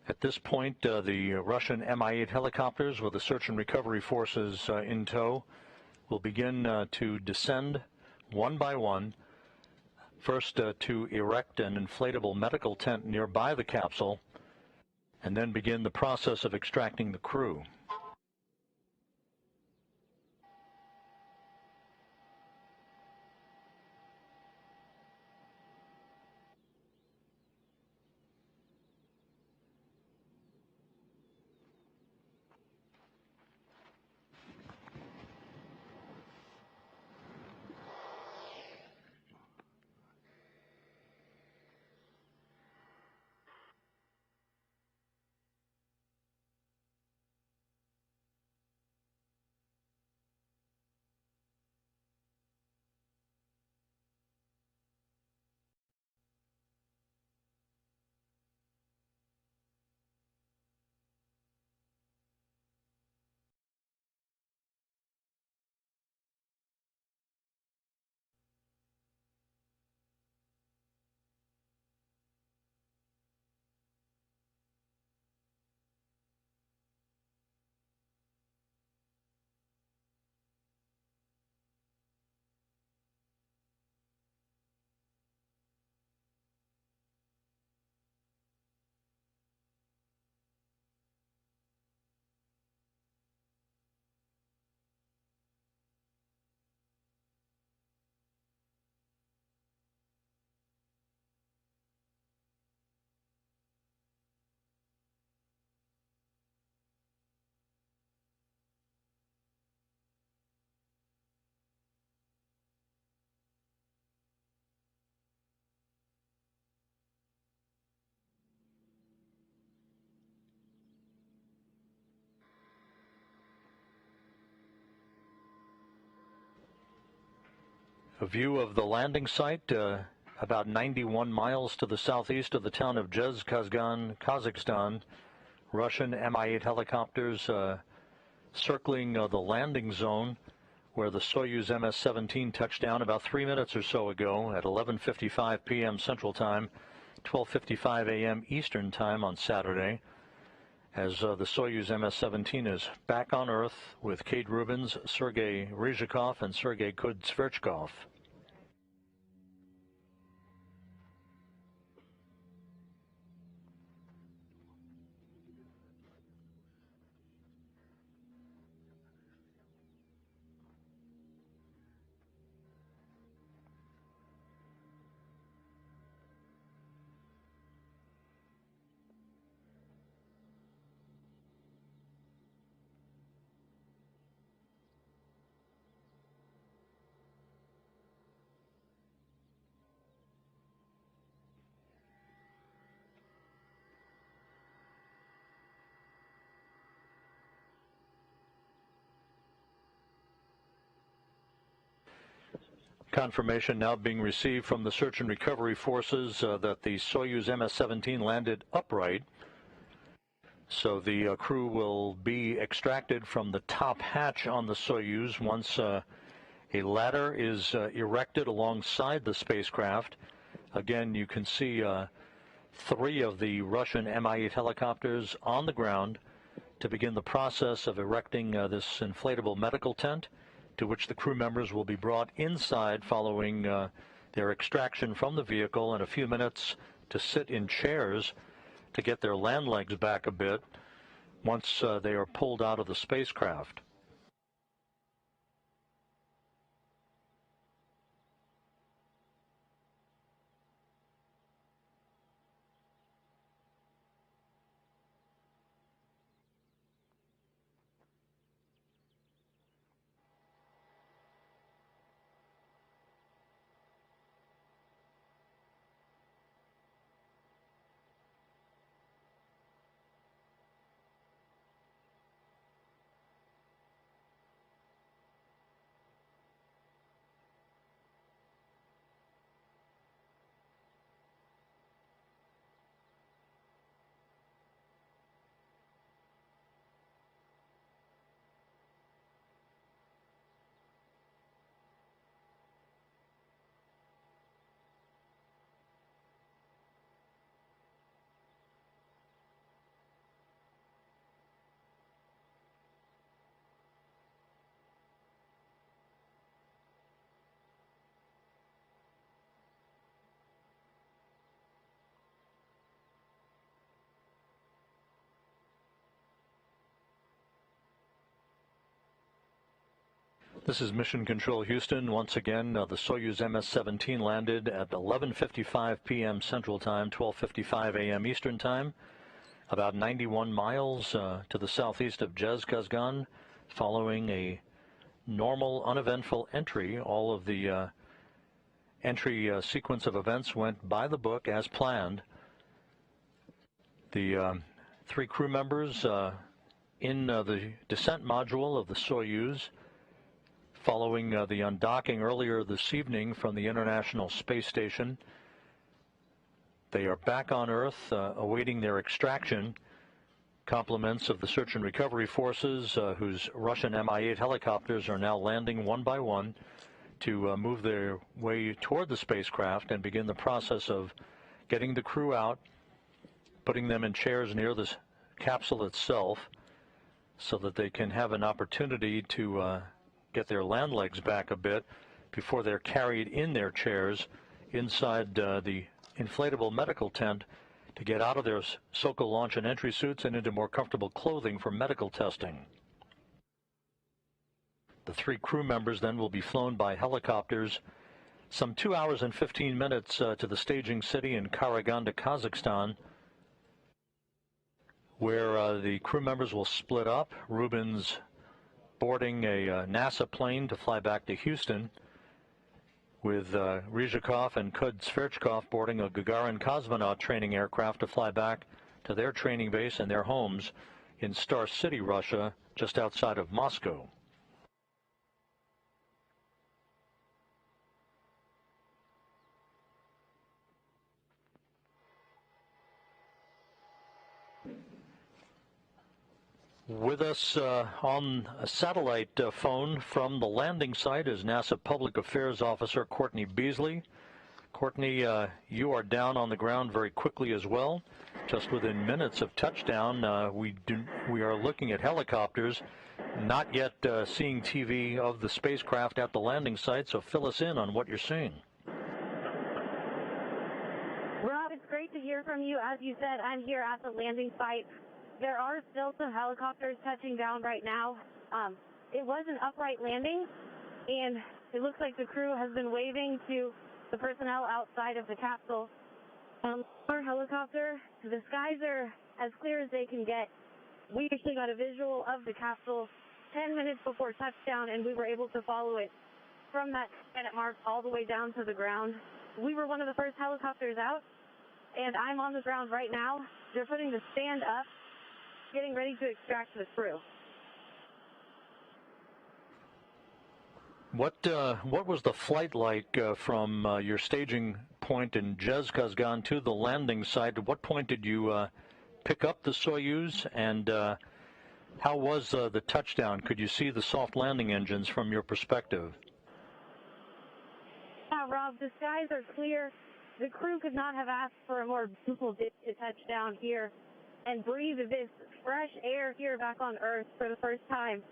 A: At this point, the Russian Mi-8 helicopters with the search and recovery forces in tow will begin to descend one by one, first to erect an inflatable medical tent nearby the capsule, and then begin the process of extracting the crew. A view of the landing site about 91 miles to the southeast of the town of Dzhezkazgan, Kazakhstan. Russian Mi-8 helicopters circling the landing zone where the Soyuz MS-17 touched down about 3 minutes or so ago at 11:55 p.m. Central Time, 12:55 a.m. Eastern Time on Saturday, as the Soyuz MS-17 is back on Earth with Kate Rubins, Sergey Ryzhikov, and Sergey Kud-Sverchkov. Confirmation now being received from the search and recovery forces that the Soyuz MS-17 landed upright. So the crew will be extracted from the top hatch on the Soyuz once a ladder is erected alongside the spacecraft. Again, you can see 3 of the Russian Mi-8 helicopters on the ground to begin the process of erecting this inflatable medical tent, to which the crew members will be brought inside following their extraction from the vehicle in a few minutes to sit in chairs to get their land legs back a bit once they are pulled out of the spacecraft. This is Mission Control Houston. Once again, the Soyuz MS-17 landed at 11:55 p.m. Central Time, 12:55 a.m. Eastern Time, about 91 miles to the southeast of Dzhezkazgan, following a normal, uneventful entry. All of the entry sequence of events went by the book as planned. The 3 crew members in the descent module of the Soyuz, following the undocking earlier this evening from the International Space Station. They are back on Earth awaiting their extraction. Compliments of the search and recovery forces, whose Russian Mi-8 helicopters are now landing one by one to move their way toward the spacecraft and begin the process of getting the crew out, putting them in chairs near the capsule itself so that they can have an opportunity to get their land legs back a bit before they're carried in their chairs inside the inflatable medical tent to get out of their SOCO launch and entry suits and into more comfortable clothing for medical testing. The 3 crew members then will be flown by helicopters some 2 hours and 15 minutes to the staging city in Karaganda, Kazakhstan, where the crew members will split up. Rubins boarding a NASA plane to fly back to Houston, with Ryzhikov and Kud-Sverchkov boarding a Gagarin cosmonaut training aircraft to fly back to their training base and their homes in Star City, Russia, just outside of Moscow. With us on a satellite phone from the landing site is NASA Public Affairs Officer Courtney Beasley. Courtney, you are down on the ground very quickly as well. Just within minutes of touchdown, we are looking at helicopters, not yet seeing TV of the spacecraft at the landing site, so fill us in on what you're seeing.
G: Rob, it's great to hear from you. As you said, I'm here at the landing site. There are still some helicopters touching down right now. It was an upright landing, and it looks like the crew has been waving to the personnel outside of the capsule. Our helicopter, the skies are as clear as they can get. We actually got a visual of the capsule 10 minutes before touchdown, and we were able to follow it from that planet mark all the way down to the ground. We were one of the first helicopters out, and I'm on the ground right now. They're putting the stand up, getting ready to extract the crew.
A: What was the flight like from your staging point in Dzhezkazgan to the landing site? At what point did you pick up the Soyuz, and how was the touchdown? Could you see the soft landing engines from your perspective?
G: Yeah, Rob, the skies are clear. The crew could not have asked for a more beautiful day to touch down here and breathe this fresh air here back on Earth for the first time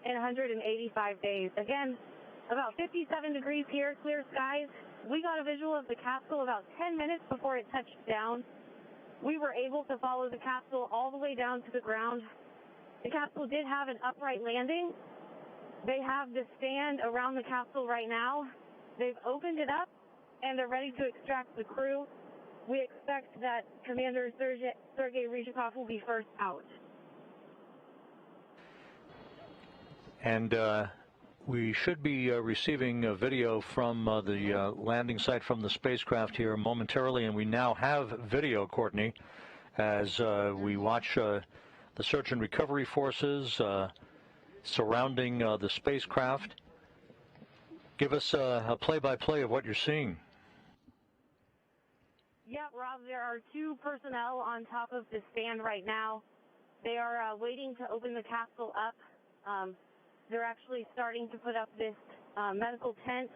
G: in 185 days. Again, about 57 degrees here, clear skies. We got a visual of the capsule about 10 minutes before it touched down. We were able to follow the capsule all the way down to the ground. The capsule did have an upright landing. They have the stand around the capsule right now. They've opened it up, and they're ready to extract the crew. We expect that Commander Sergey Ryzhikov will be first out.
A: And we should be receiving a video from the landing site from the spacecraft here momentarily, and we now have video, Courtney, as we watch the search and recovery forces surrounding the spacecraft. Give us a play-by-play of what you're seeing.
G: Yeah, Rob, there are 2 personnel on top of the stand right now. They are waiting to open the capsule up. They're actually starting to put up this medical tent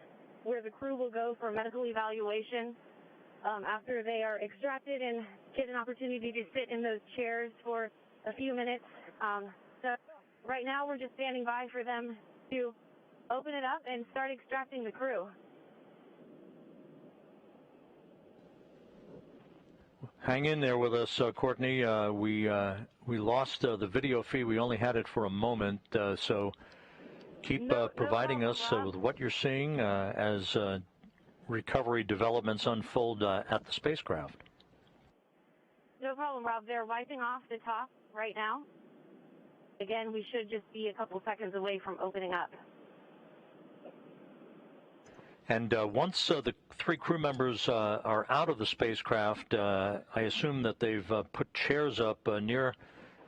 G: where the crew will go for medical evaluation after they are extracted and get an opportunity to sit in those chairs for a few minutes. So right now we're just standing by for them to open it up and start extracting the crew.
A: Hang in there with us, Courtney. We lost the video feed. We only had it for a moment, so keep providing us with what you're seeing as recovery developments unfold at the spacecraft.
G: No problem, Rob. They're wiping off the top right now. Again, we should just be a couple seconds away from opening up.
A: And once the 3 crew members are out of the spacecraft, I assume that they've put chairs up near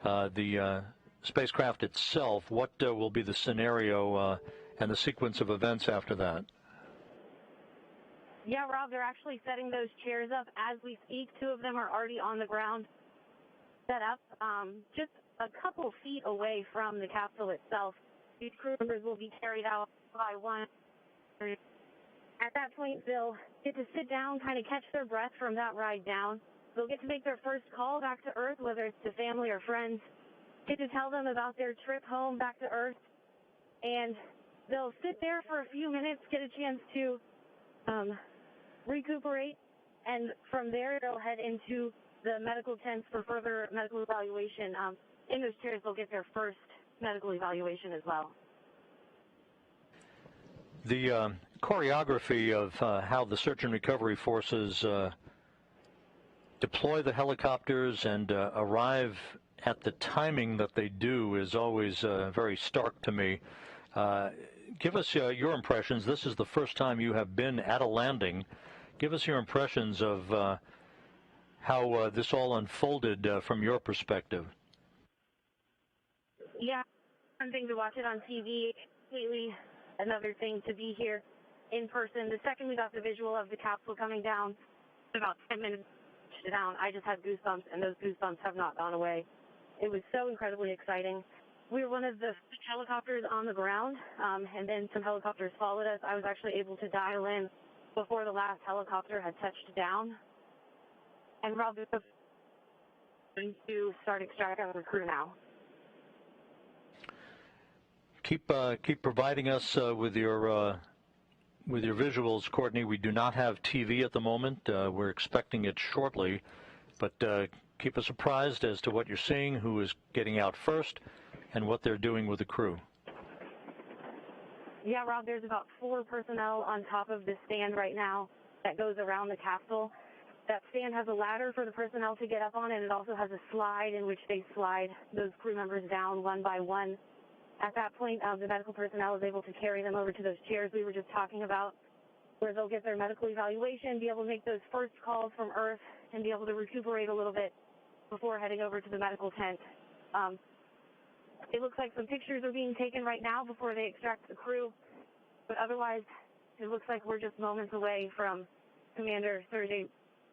A: the spacecraft itself. What will be the scenario and the sequence of events after that?
G: Yeah, Rob, they're actually setting those chairs up as we speak. 2 of them are already on the ground, set up just a couple feet away from the capsule itself. These crew members will be carried out by one. At that point, they'll get to sit down, kind of catch their breath from that ride down. They'll get to make their first call back to Earth, whether it's to family or friends, get to tell them about their trip home back to Earth, and they'll sit there for a few minutes, get a chance to recuperate, and from there they'll head into the medical tents for further medical evaluation. In those chairs, they'll get their first medical evaluation as well.
A: The choreography of how the search and recovery forces deploy the helicopters and arrive at the timing that they do is always very stark to me. Give us your impressions. This is the first time you have been at a landing. Give us your impressions of how this all unfolded from your perspective.
G: Yeah, one thing to watch it on TV, completely another thing to be here in person. The second we got the visual of the capsule coming down, about 10 minutes down, I just had goosebumps, and those goosebumps have not gone away. It was so incredibly exciting. We were one of the helicopters on the ground, and then some helicopters followed us. I was actually able to dial in before the last helicopter had touched down. And Rob, we're going to start extracting the crew now.
A: Keep providing us with your visuals, Courtney. We do not have TV at the moment. We're expecting it shortly, but keep us apprised as to what you're seeing, who is getting out first, and what they're doing with the crew.
G: Yeah, Rob, there's about 4 personnel on top of this stand right now that goes around the capsule. That stand has a ladder for the personnel to get up on, and it also has a slide in which they slide those crew members down one by one. At that point, the medical personnel is able to carry them over to those chairs we were just talking about, where they'll get their medical evaluation, be able to make those first calls from Earth, and be able to recuperate a little bit before heading over to the medical tent. It looks like some pictures are being taken right now before they extract the crew, but otherwise, it looks like we're just moments away from Commander Sergey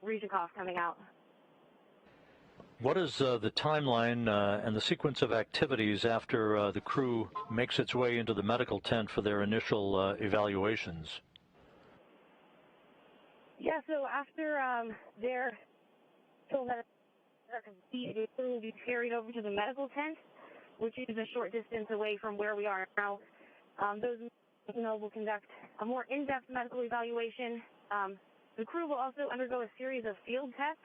G: Ryzhikov coming out.
A: What is the timeline and the sequence of activities after the crew makes its way into the medical tent for their initial evaluations?
G: Yeah, so after their crew will be carried over to the medical tent, which is a short distance away from where we are now. Those will conduct a more in-depth medical evaluation. The crew will also undergo a series of field tests.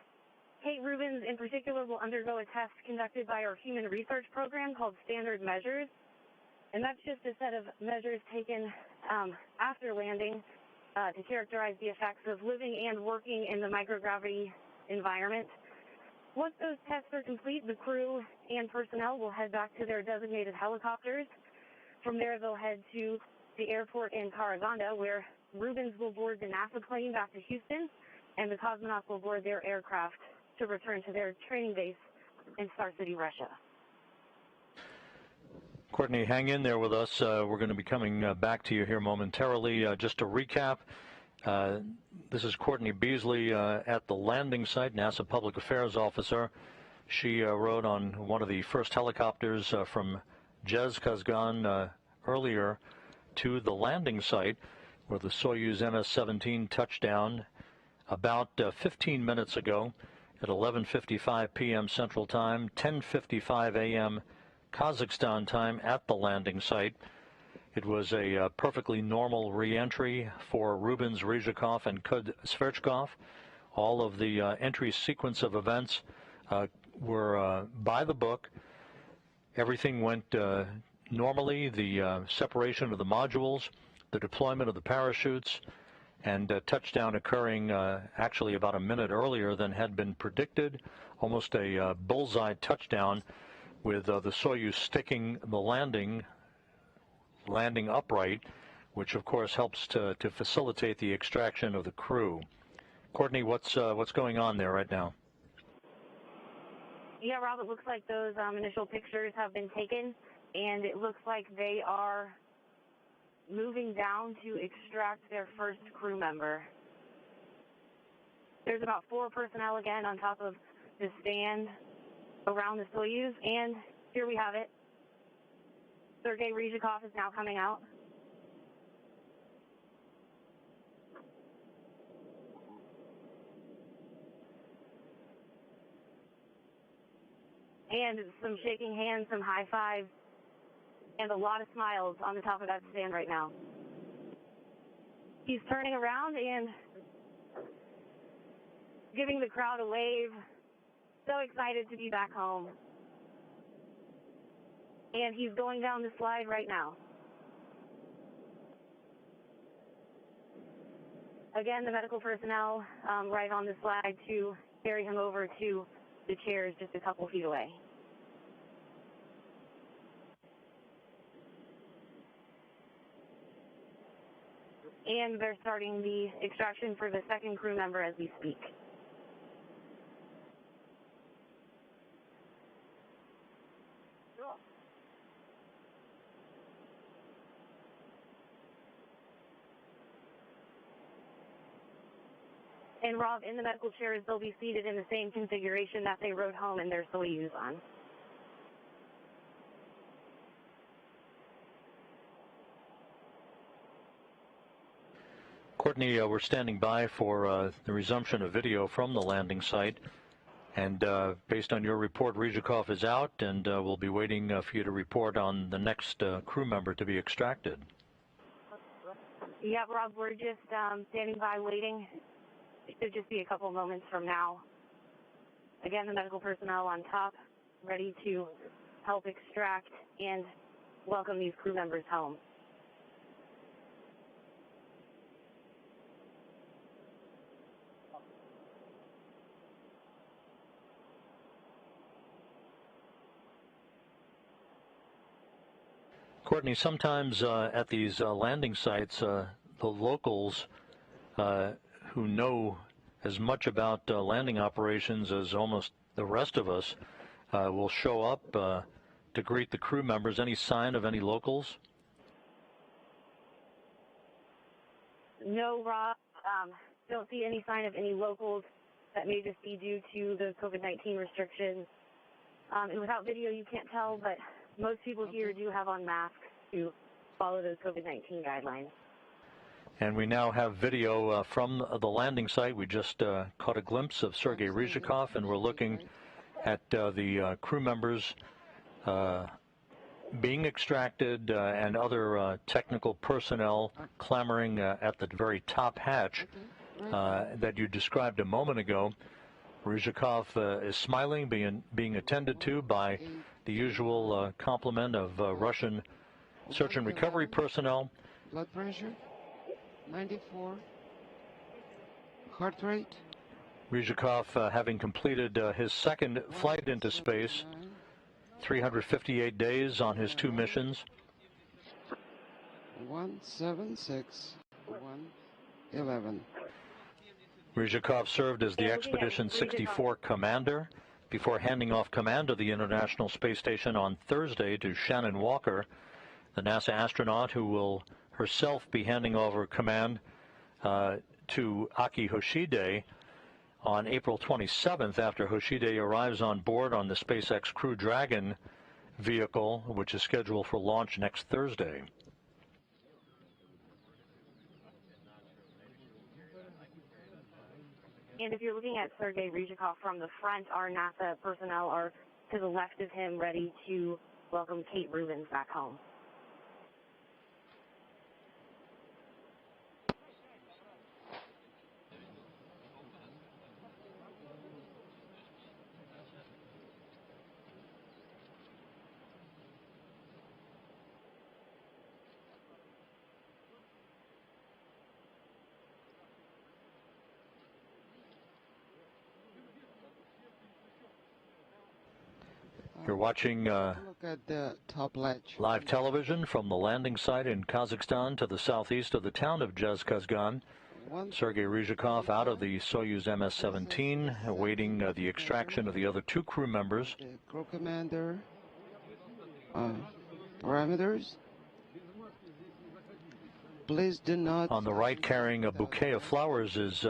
G: Kate Rubins, in particular, will undergo a test conducted by our human research program called Standard Measures. And that's just a set of measures taken after landing to characterize the effects of living and working in the microgravity environment. Once those tests are complete, the crew and personnel will head back to their designated helicopters. From there, they'll head to the airport in Kazakhstan, where Rubins will board the NASA plane back to Houston, and the cosmonauts will board their aircraft to return to their training base in Star City, Russia.
A: Courtney, hang in there with us. We're going to be coming back to you here momentarily. Just to recap, this is Courtney Beasley at the landing site, NASA Public Affairs Officer. She rode on one of the first helicopters from Dzhezkazgan earlier to the landing site where the Soyuz MS-17 touched down about 15 minutes ago at 11:55 p.m. Central Time, 10:55 a.m. Kazakhstan time at the landing site. It was a perfectly normal re-entry for Rubins, Ryzhikov, and Kud-Sverchkov. All of the entry sequence of events were by the book. Everything went normally the separation of the modules, the deployment of the parachutes, and touchdown occurring actually about a minute earlier than had been predicted, almost a bullseye touchdown with the Soyuz sticking the landing upright, which of course helps to facilitate the extraction of the crew. Courtney, what's going on there right now?
G: Yeah, Rob, it looks like those initial pictures have been taken, and it looks like they are moving down to extract their first crew member. There's about 4 personnel again on top of the stand around the Soyuz, and here we have it. Sergey Ryzhikov is now coming out. And some shaking hands, some high fives, and a lot of smiles on the top of that stand right now. He's turning around and giving the crowd a wave. So excited to be back home. And he's going down the slide right now. Again, the medical personnel right on the slide to carry him over to the chairs just a couple feet away. And they're starting the extraction for the second crew member as we speak. And Rob, in the medical chairs, they'll be seated in the same configuration that they rode home in their Soyuz on.
A: Courtney, we're standing by for the resumption of video from the landing site. And based on your report, Ryzhikov is out, and we'll be waiting for you to report on the next crew member to be extracted.
G: Yeah, Rob, we're just standing by waiting. It should just be a couple moments from now. Again, the medical personnel on top, ready to help extract and welcome these crew members home.
A: Courtney, sometimes at these landing sites, the locals who know as much about landing operations as almost the rest of us will show up to greet the crew members. Any sign of any locals?
G: No, Rob. Don't see any sign of any locals. That may just be due to the COVID-19 restrictions. And without video, you can't tell, but most people here do have on masks to follow those COVID-19 guidelines.
A: And we now have video from the landing site. We just caught a glimpse of Sergey Ryzhikov, and we're looking at the crew members being extracted and other technical personnel clamoring at the very top hatch that you described a moment ago. Ryzhikov is smiling, being attended to by the usual complement of Russian search and recovery personnel.
F: Blood pressure, 94. Heart rate.
A: Ryzhikov having completed his second flight into space, 358 days on his 2 missions.
F: 176, 111.
A: Ryzhikov served as the Expedition 64 commander before handing off command of the International Space Station on Thursday to Shannon Walker, the NASA astronaut who will herself be handing over command to Aki Hoshide on April 27th after Hoshide arrives on board on the SpaceX Crew Dragon vehicle, which is scheduled for launch next Thursday.
G: And if you're looking at Sergey Ryzhikov from the front, our NASA personnel are to the left of him, ready to welcome Kate Rubins back home.
A: watching
F: Look at the top ledge.
A: live television from the landing site in Kazakhstan to the southeast of the town of Dzhezkazgan. Sergey Ryzhikov out of the Soyuz MS-17, awaiting the extraction of the other two crew members.
F: The crew commander parameters. Please do not.
A: On the right, carrying a bouquet of flowers, is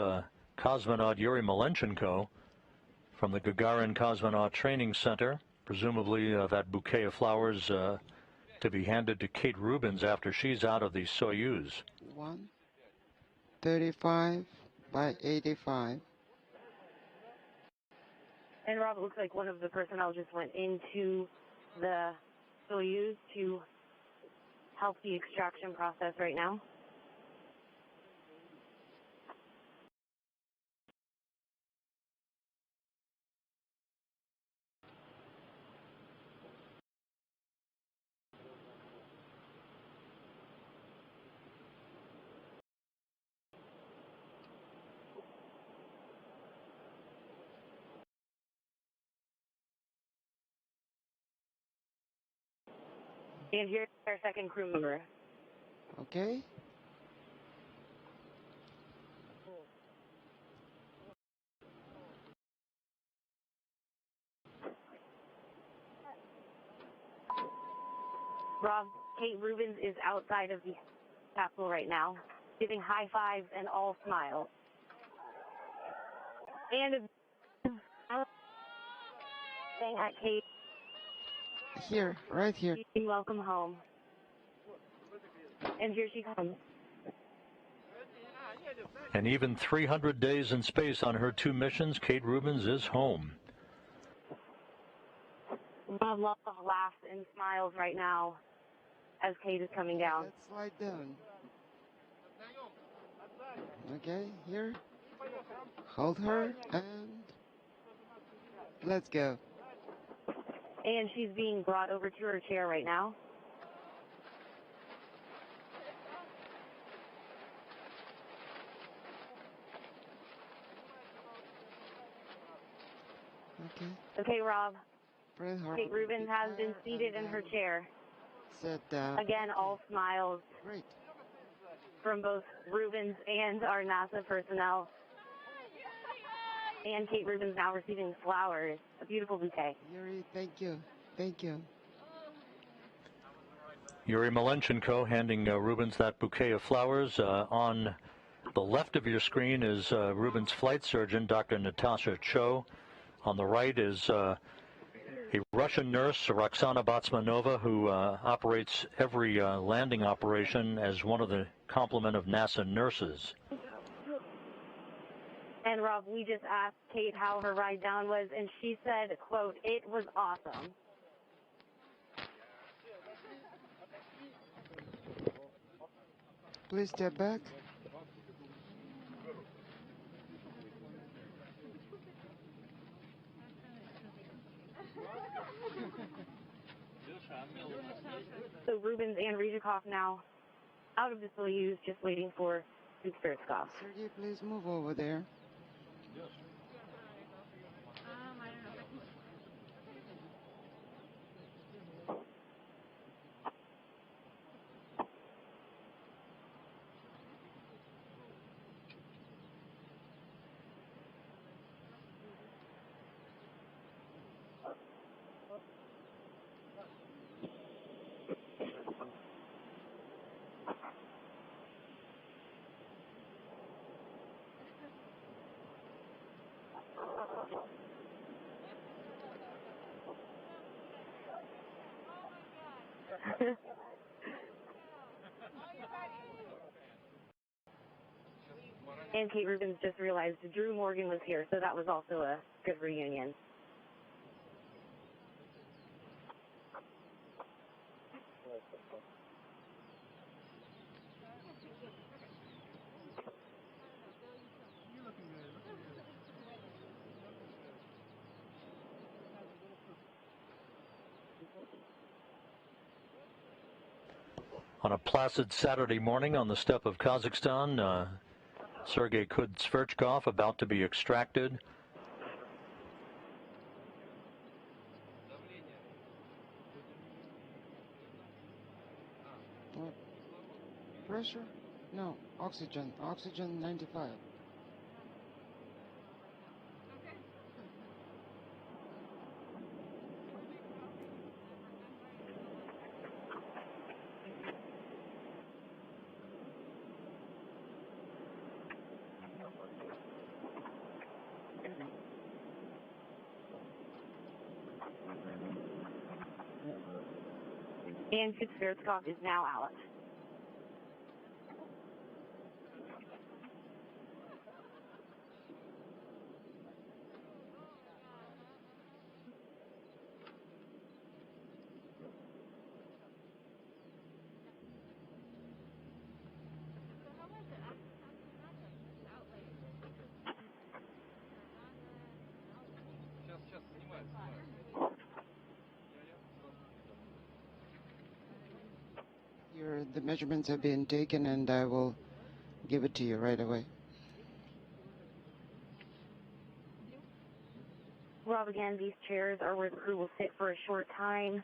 A: cosmonaut Yuri Malenchenko from the Gagarin Cosmonaut Training Center. Presumably that bouquet of flowers to be handed to Kate Rubins after she's out of the Soyuz.
F: 135 by 85.
G: And Rob, it looks like one of the personnel just went into the Soyuz to help the extraction process right now. And here's our second crew member.
F: Okay.
G: Rob, Kate Rubins is outside of the capsule right now, giving high fives and all smiles. And saying at Kate,
F: Here, right here.
G: welcome home. And here she comes.
A: And even 300 days in space on her two missions, Kate Rubins is home.
G: Rob, lots of laughs and smiles right now as Kate is coming down.
F: Let's slide down. Okay, here. Hold her and let's go.
G: And she's being brought over to her chair right now.
F: Okay.
G: Okay, Rob.
F: Press her.
G: Kate Rubins has been seated in her chair.
F: Sit down.
G: Again, all smiles
F: Great.
G: from both Rubins and our NASA personnel. And Kate Rubins now receiving flowers, a beautiful bouquet.
F: Yuri, thank you. Thank you.
A: Yuri Malenchenko handing Rubins that bouquet of flowers. On the left of your screen is Rubins' flight surgeon, Dr. Natasha Cho. On the right is a Russian nurse, Roxana Batsmanova, who operates every landing operation as one of the complement of NASA nurses.
G: And Rob, we just asked Kate how her ride down was, and she said, quote, "It was awesome."
F: Please step back.
G: So Rubins and Ryzhikov now out of the Soyuz, just waiting for Kud-Sverchkov.
F: Sergey, please move over there. And Kate Rubins just realized Drew Morgan was here, so that was also a good reunion.
A: On a placid Saturday morning on the steppe of Kazakhstan, Sergey Kud-Sverchkov about to be extracted.
H: pressure? No, oxygen. Oxygen 95.
F: And Kud-Sverchkov is now out.
H: The measurements have been taken, and I will give it to you right away.
F: Rob, again, these chairs are where the crew will sit for a short time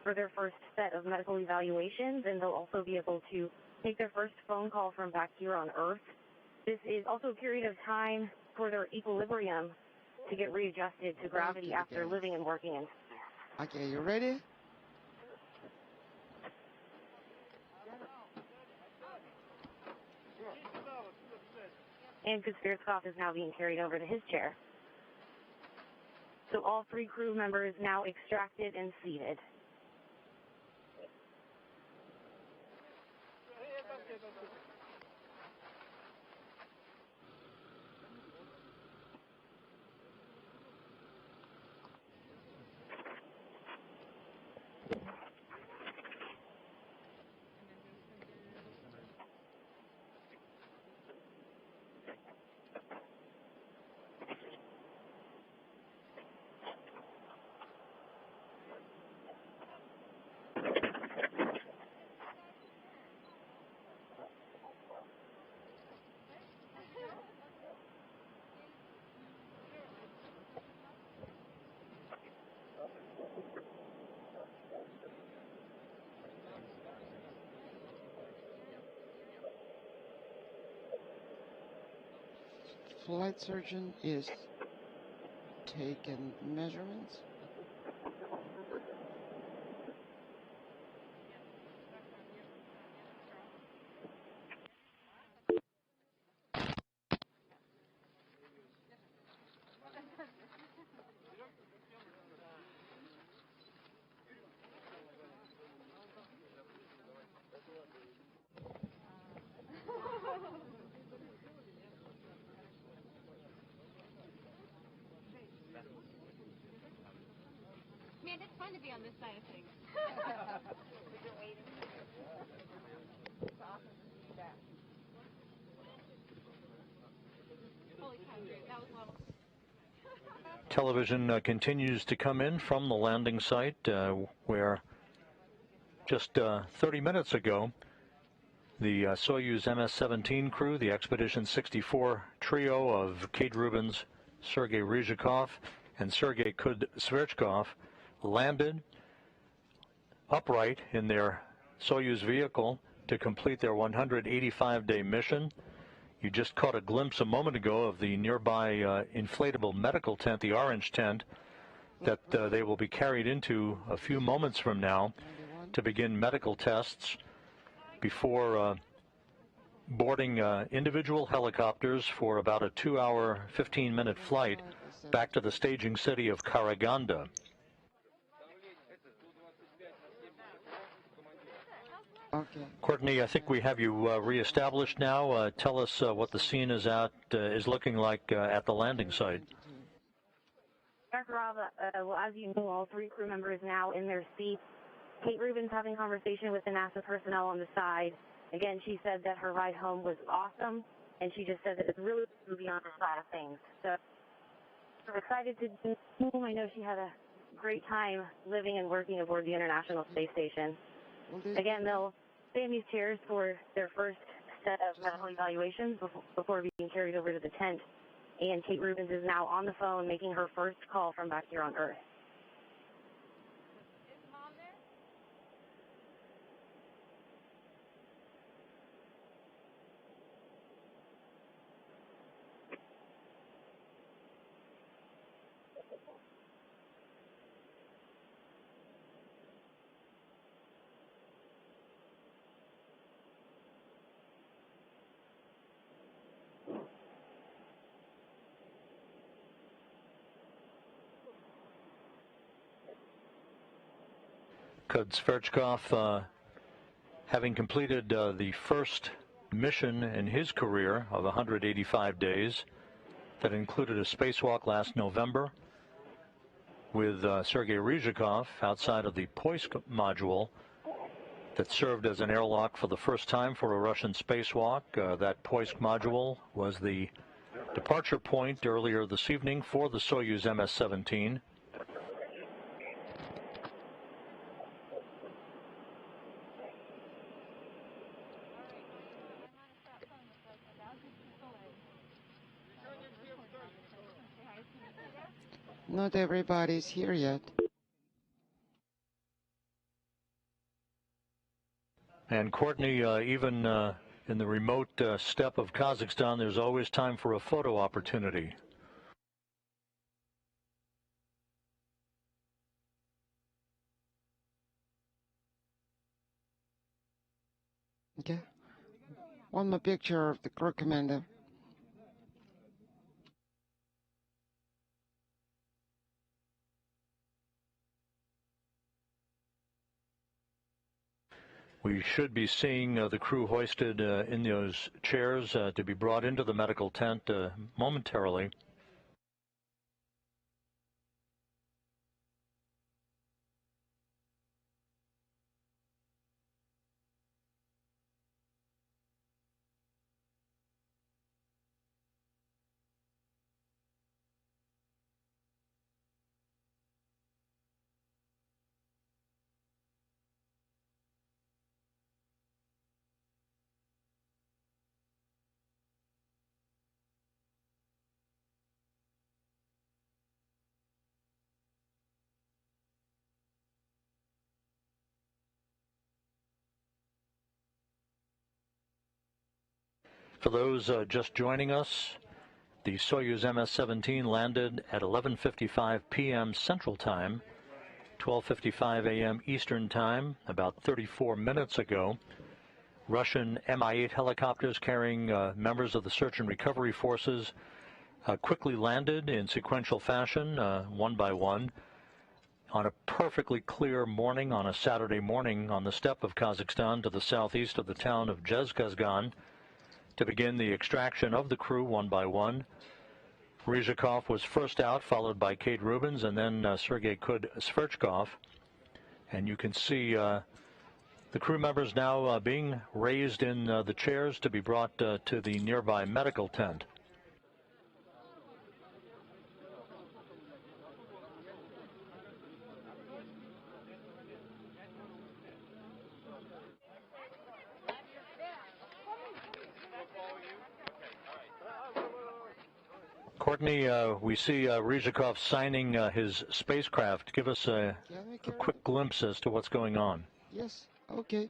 F: for their first set of medical evaluations, and they'll also be able to take their first phone call from back here on Earth. This is also a period of time for their equilibrium to get readjusted to gravity after living and working in space.
H: Okay, you ready?
F: And Kud-Sverchkov is now being carried over to his chair. So all three crew members now extracted and seated.
H: Flight surgeon is taking measurements.
I: Man, it's fun to be on this side of things. Holy cow, dude, that was long.
A: Television continues to come in from the landing site where just 30 minutes ago the Soyuz MS-17 crew, the Expedition 64 trio of Kate Rubins, Sergey Ryzhikov, and Sergey Kud-Sverchkov landed upright in their Soyuz vehicle to complete their 185-day mission. You just caught a glimpse a moment ago of the nearby inflatable medical tent, the orange tent, that they will be carried into a few moments from now to begin medical tests before boarding individual helicopters for about a 2-hour, 15-minute flight back to the staging city of Karaganda.
H: Okay.
A: Courtney, I think we have you reestablished now. Tell us what the scene is looking like at the landing site.
F: Dr. Rob, well, as you know, all three crew members now in their seats. Kate Rubins having a conversation with the NASA personnel on the side. Again, she said that her ride home was awesome, and she just said that it's really beyond the side of things. So we're excited to do home. I know she had a great time living and working aboard the International Space Station. Again, they'll stay in these chairs for their first set of medical evaluations before being carried over to the tent. And Kate Rubins is now on the phone making her first call from back here on Earth.
I: Is Mom there?
A: Kud-Sverchkov, having completed the first mission in his career of 185 days that included a spacewalk last November with Sergey Ryzhikov outside of the Poisk module that served as an airlock for the first time for a Russian spacewalk. That Poisk module was the departure point earlier this evening for the Soyuz MS-17.
H: Not everybody's here yet.
A: And Courtney, even in the remote steppe of Kazakhstan, there's always time for a photo opportunity.
H: Okay. One more picture of the crew commander.
A: We should be seeing the crew hoisted in those chairs to be brought into the medical tent momentarily. For those just joining us, the Soyuz MS-17 landed at 11:55 p.m. Central Time, 12:55 a.m. Eastern Time, about 34 minutes ago. Russian Mi-8 helicopters carrying members of the search and recovery forces quickly landed in sequential fashion, one by one, on a perfectly clear morning on a Saturday morning on the steppe of Kazakhstan to the southeast of the town of Dzhezkazgan, to begin the extraction of the crew one by one. Ryzhikov was first out, followed by Kate Rubins, and then Sergey Kud-Sverchkov. And you can see the crew members now being raised in the chairs to be brought to the nearby medical tent. Courtney, we see Ryzhikov signing his spacecraft. Give us a quick glimpse as to what's going on.
H: Yes, okay.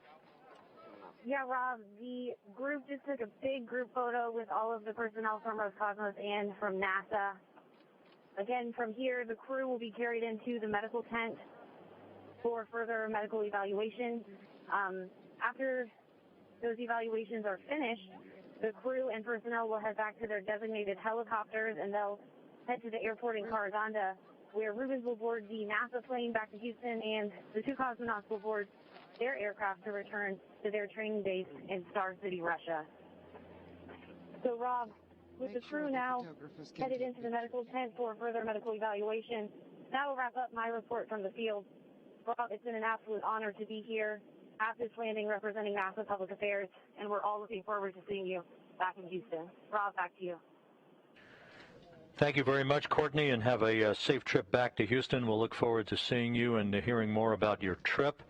F: Yeah, Rob, the group just took a big group photo with all of the personnel from Roscosmos and from NASA. Again, from here, the crew will be carried into the medical tent for further medical evaluation. After those evaluations are finished, the crew and personnel will head back to their designated helicopters, and they'll head to the airport in Karaganda, where Rubins will board the NASA plane back to Houston, and the two cosmonauts will board their aircraft to return to their training base in Star City, Russia. So, Rob, with the crew now headed into the medical tent for further medical evaluation, that will wrap up my report from the field. Rob, it's been an absolute honor to be here at this landing representing NASA Public Affairs, and we're all looking forward to seeing you back in Houston. Rob, back to you.
A: Thank you very much, Courtney, and have a safe trip back to Houston. We'll look forward to seeing you and hearing more about your trip.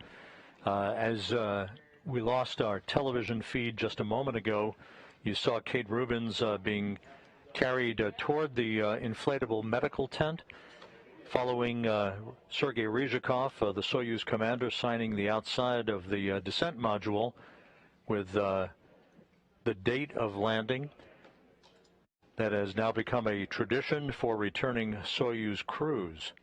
A: As we lost our television feed just a moment ago, you saw Kate Rubins being carried toward the inflatable medical tent, following Sergey Ryzhikov, the Soyuz commander, signing the outside of the descent module with the date of landing. That has now become a tradition for returning Soyuz crews.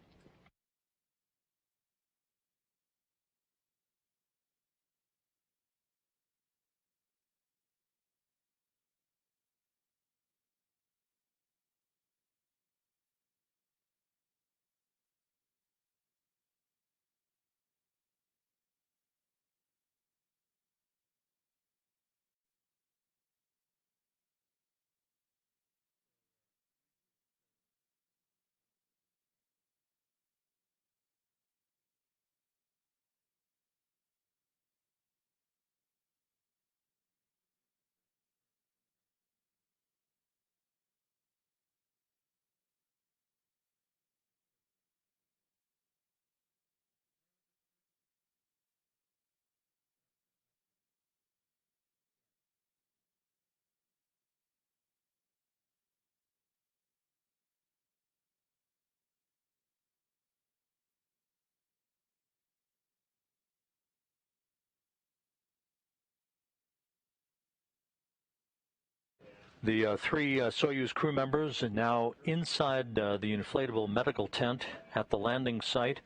A: The three Soyuz crew members are now inside the inflatable medical tent at the landing site,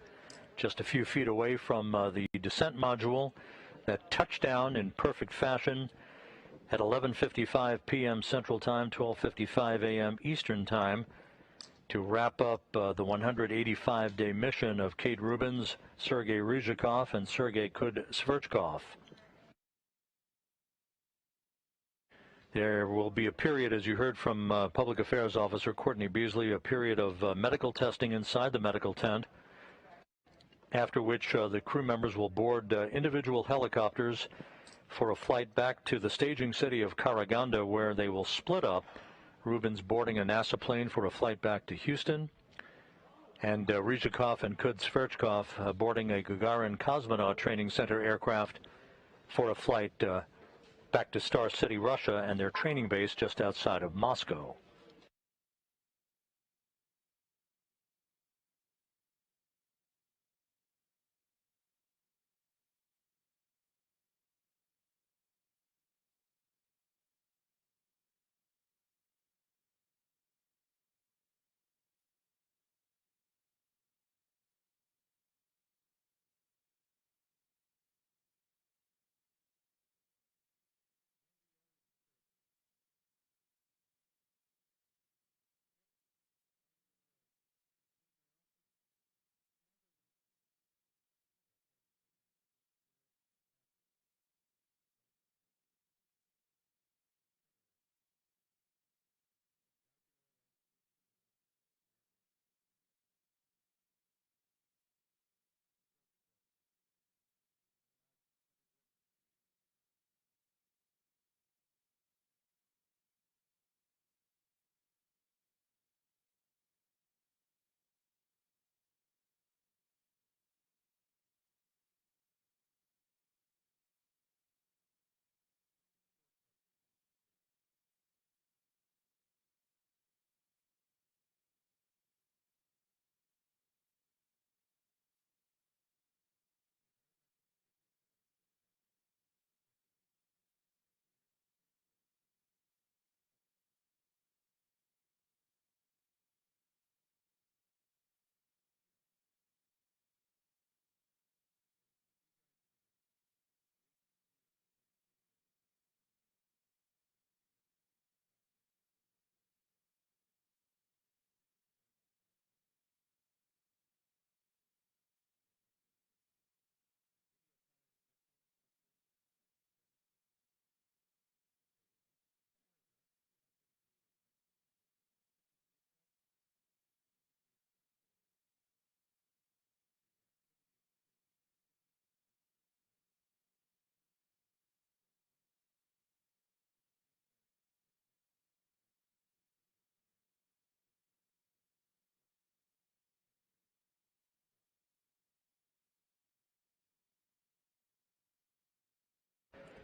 A: just a few feet away from the descent module that touched down in perfect fashion at 11:55 p.m. Central Time, 12:55 a.m. Eastern Time, to wrap up the 185-day mission of Kate Rubins, Sergey Ryzhikov, and Sergey Kud-Sverchkov. There will be a period, as you heard from Public Affairs Officer Courtney Beasley, a period of medical testing inside the medical tent, after which the crew members will board individual helicopters for a flight back to the staging city of Karaganda, where they will split up, Rubins boarding a NASA plane for a flight back to Houston, and Ryzhikov and Kud-Sverchkov boarding a Gagarin Cosmonaut Training Center aircraft for a flight back to Star City, Russia, and their training base just outside of Moscow.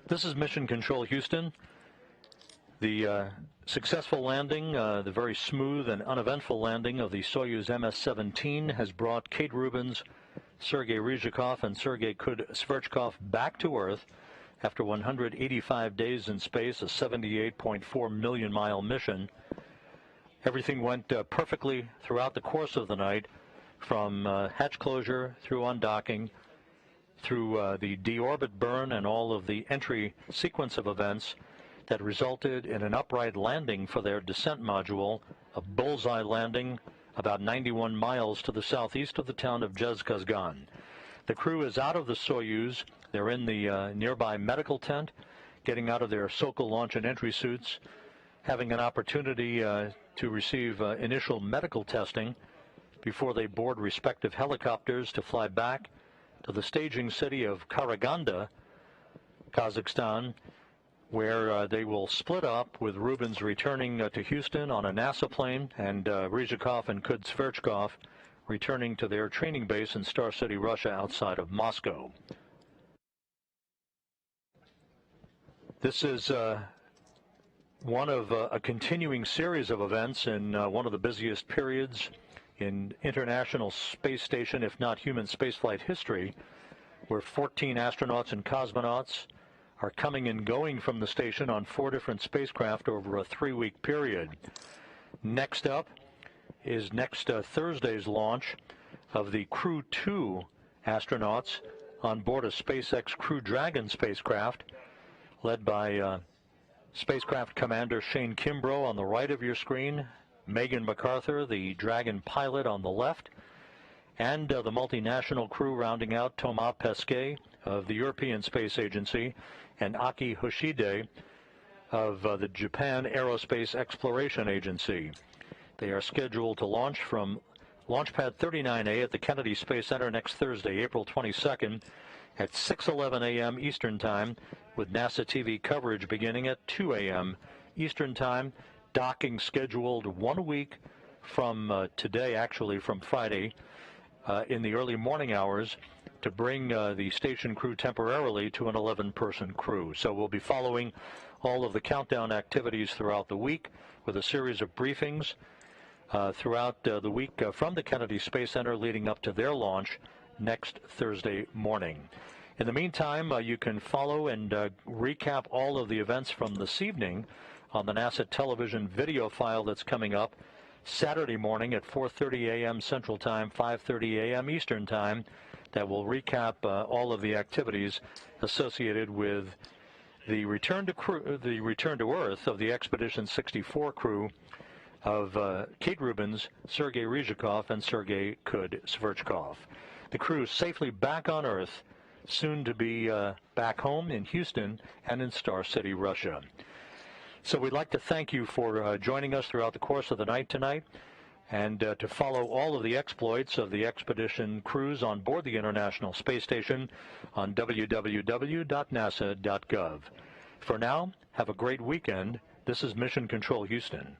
A: This is Mission Control Houston. The successful landing, the very smooth and uneventful landing of the Soyuz MS-17 has brought Kate Rubins, Sergey Ryzhikov, and Sergey Kud-Sverchkov back to Earth after 185 days in space, a 78.4 million-mile mission. Everything went perfectly throughout the course of the night, from hatch closure through undocking, through the deorbit burn and all of the entry sequence of events that resulted in an upright landing for their descent module, a bullseye landing about 91 miles to the southeast of the town of Dzhezkazgan. The crew is out of the Soyuz. They're in the nearby medical tent, getting out of their Sokol launch and entry suits, having an opportunity to receive initial medical testing before they board respective helicopters to fly back to the staging city of Karaganda, Kazakhstan, where they will split up, with Rubins returning to Houston on a NASA plane and Ryzhikov and Kud-Sverchkov returning to their training base in Star City, Russia, outside of Moscow. This is one of a continuing series of events in one of the busiest periods in International Space Station, if not human spaceflight history, where 14 astronauts and cosmonauts are coming and going from the station on 4 different spacecraft over a 3-week period. Next up is next Thursday's launch of the Crew 2 astronauts on board a SpaceX Crew Dragon spacecraft, led by spacecraft commander Shane Kimbrough on the right of your screen, Megan MacArthur, the Dragon pilot, on the left, and the multinational crew rounding out Thomas Pesquet of the European Space Agency and Aki Hoshide of the Japan Aerospace Exploration Agency. They are scheduled to launch from Launch Pad 39A at the Kennedy Space Center next Thursday, April 22nd at 6:11 a.m. Eastern Time, with NASA TV coverage beginning at 2 a.m. Eastern Time. Docking scheduled 1 week from today, actually from Friday, in the early morning hours, to bring the station crew temporarily to an 11-person crew. So we'll be following all of the countdown activities throughout the week with a series of briefings throughout the week from the Kennedy Space Center leading up to their launch next Thursday morning. In the meantime, you can follow and recap all of the events from this evening on the NASA television video file that's coming up Saturday morning at 4:30 a.m. Central Time, 5:30 a.m. Eastern Time. That will recap all of the activities associated with the return to Earth of the Expedition 64 crew of Kate Rubins, Sergey Ryzhikov, and Sergey Kud-Sverchkov. The crew safely back on Earth, soon to be back home in Houston and in Star City, Russia. So we'd like to thank you for joining us throughout the course of the night tonight, and to follow all of the exploits of the expedition crews on board the International Space Station on www.nasa.gov. For now, have a great weekend. This is Mission Control Houston.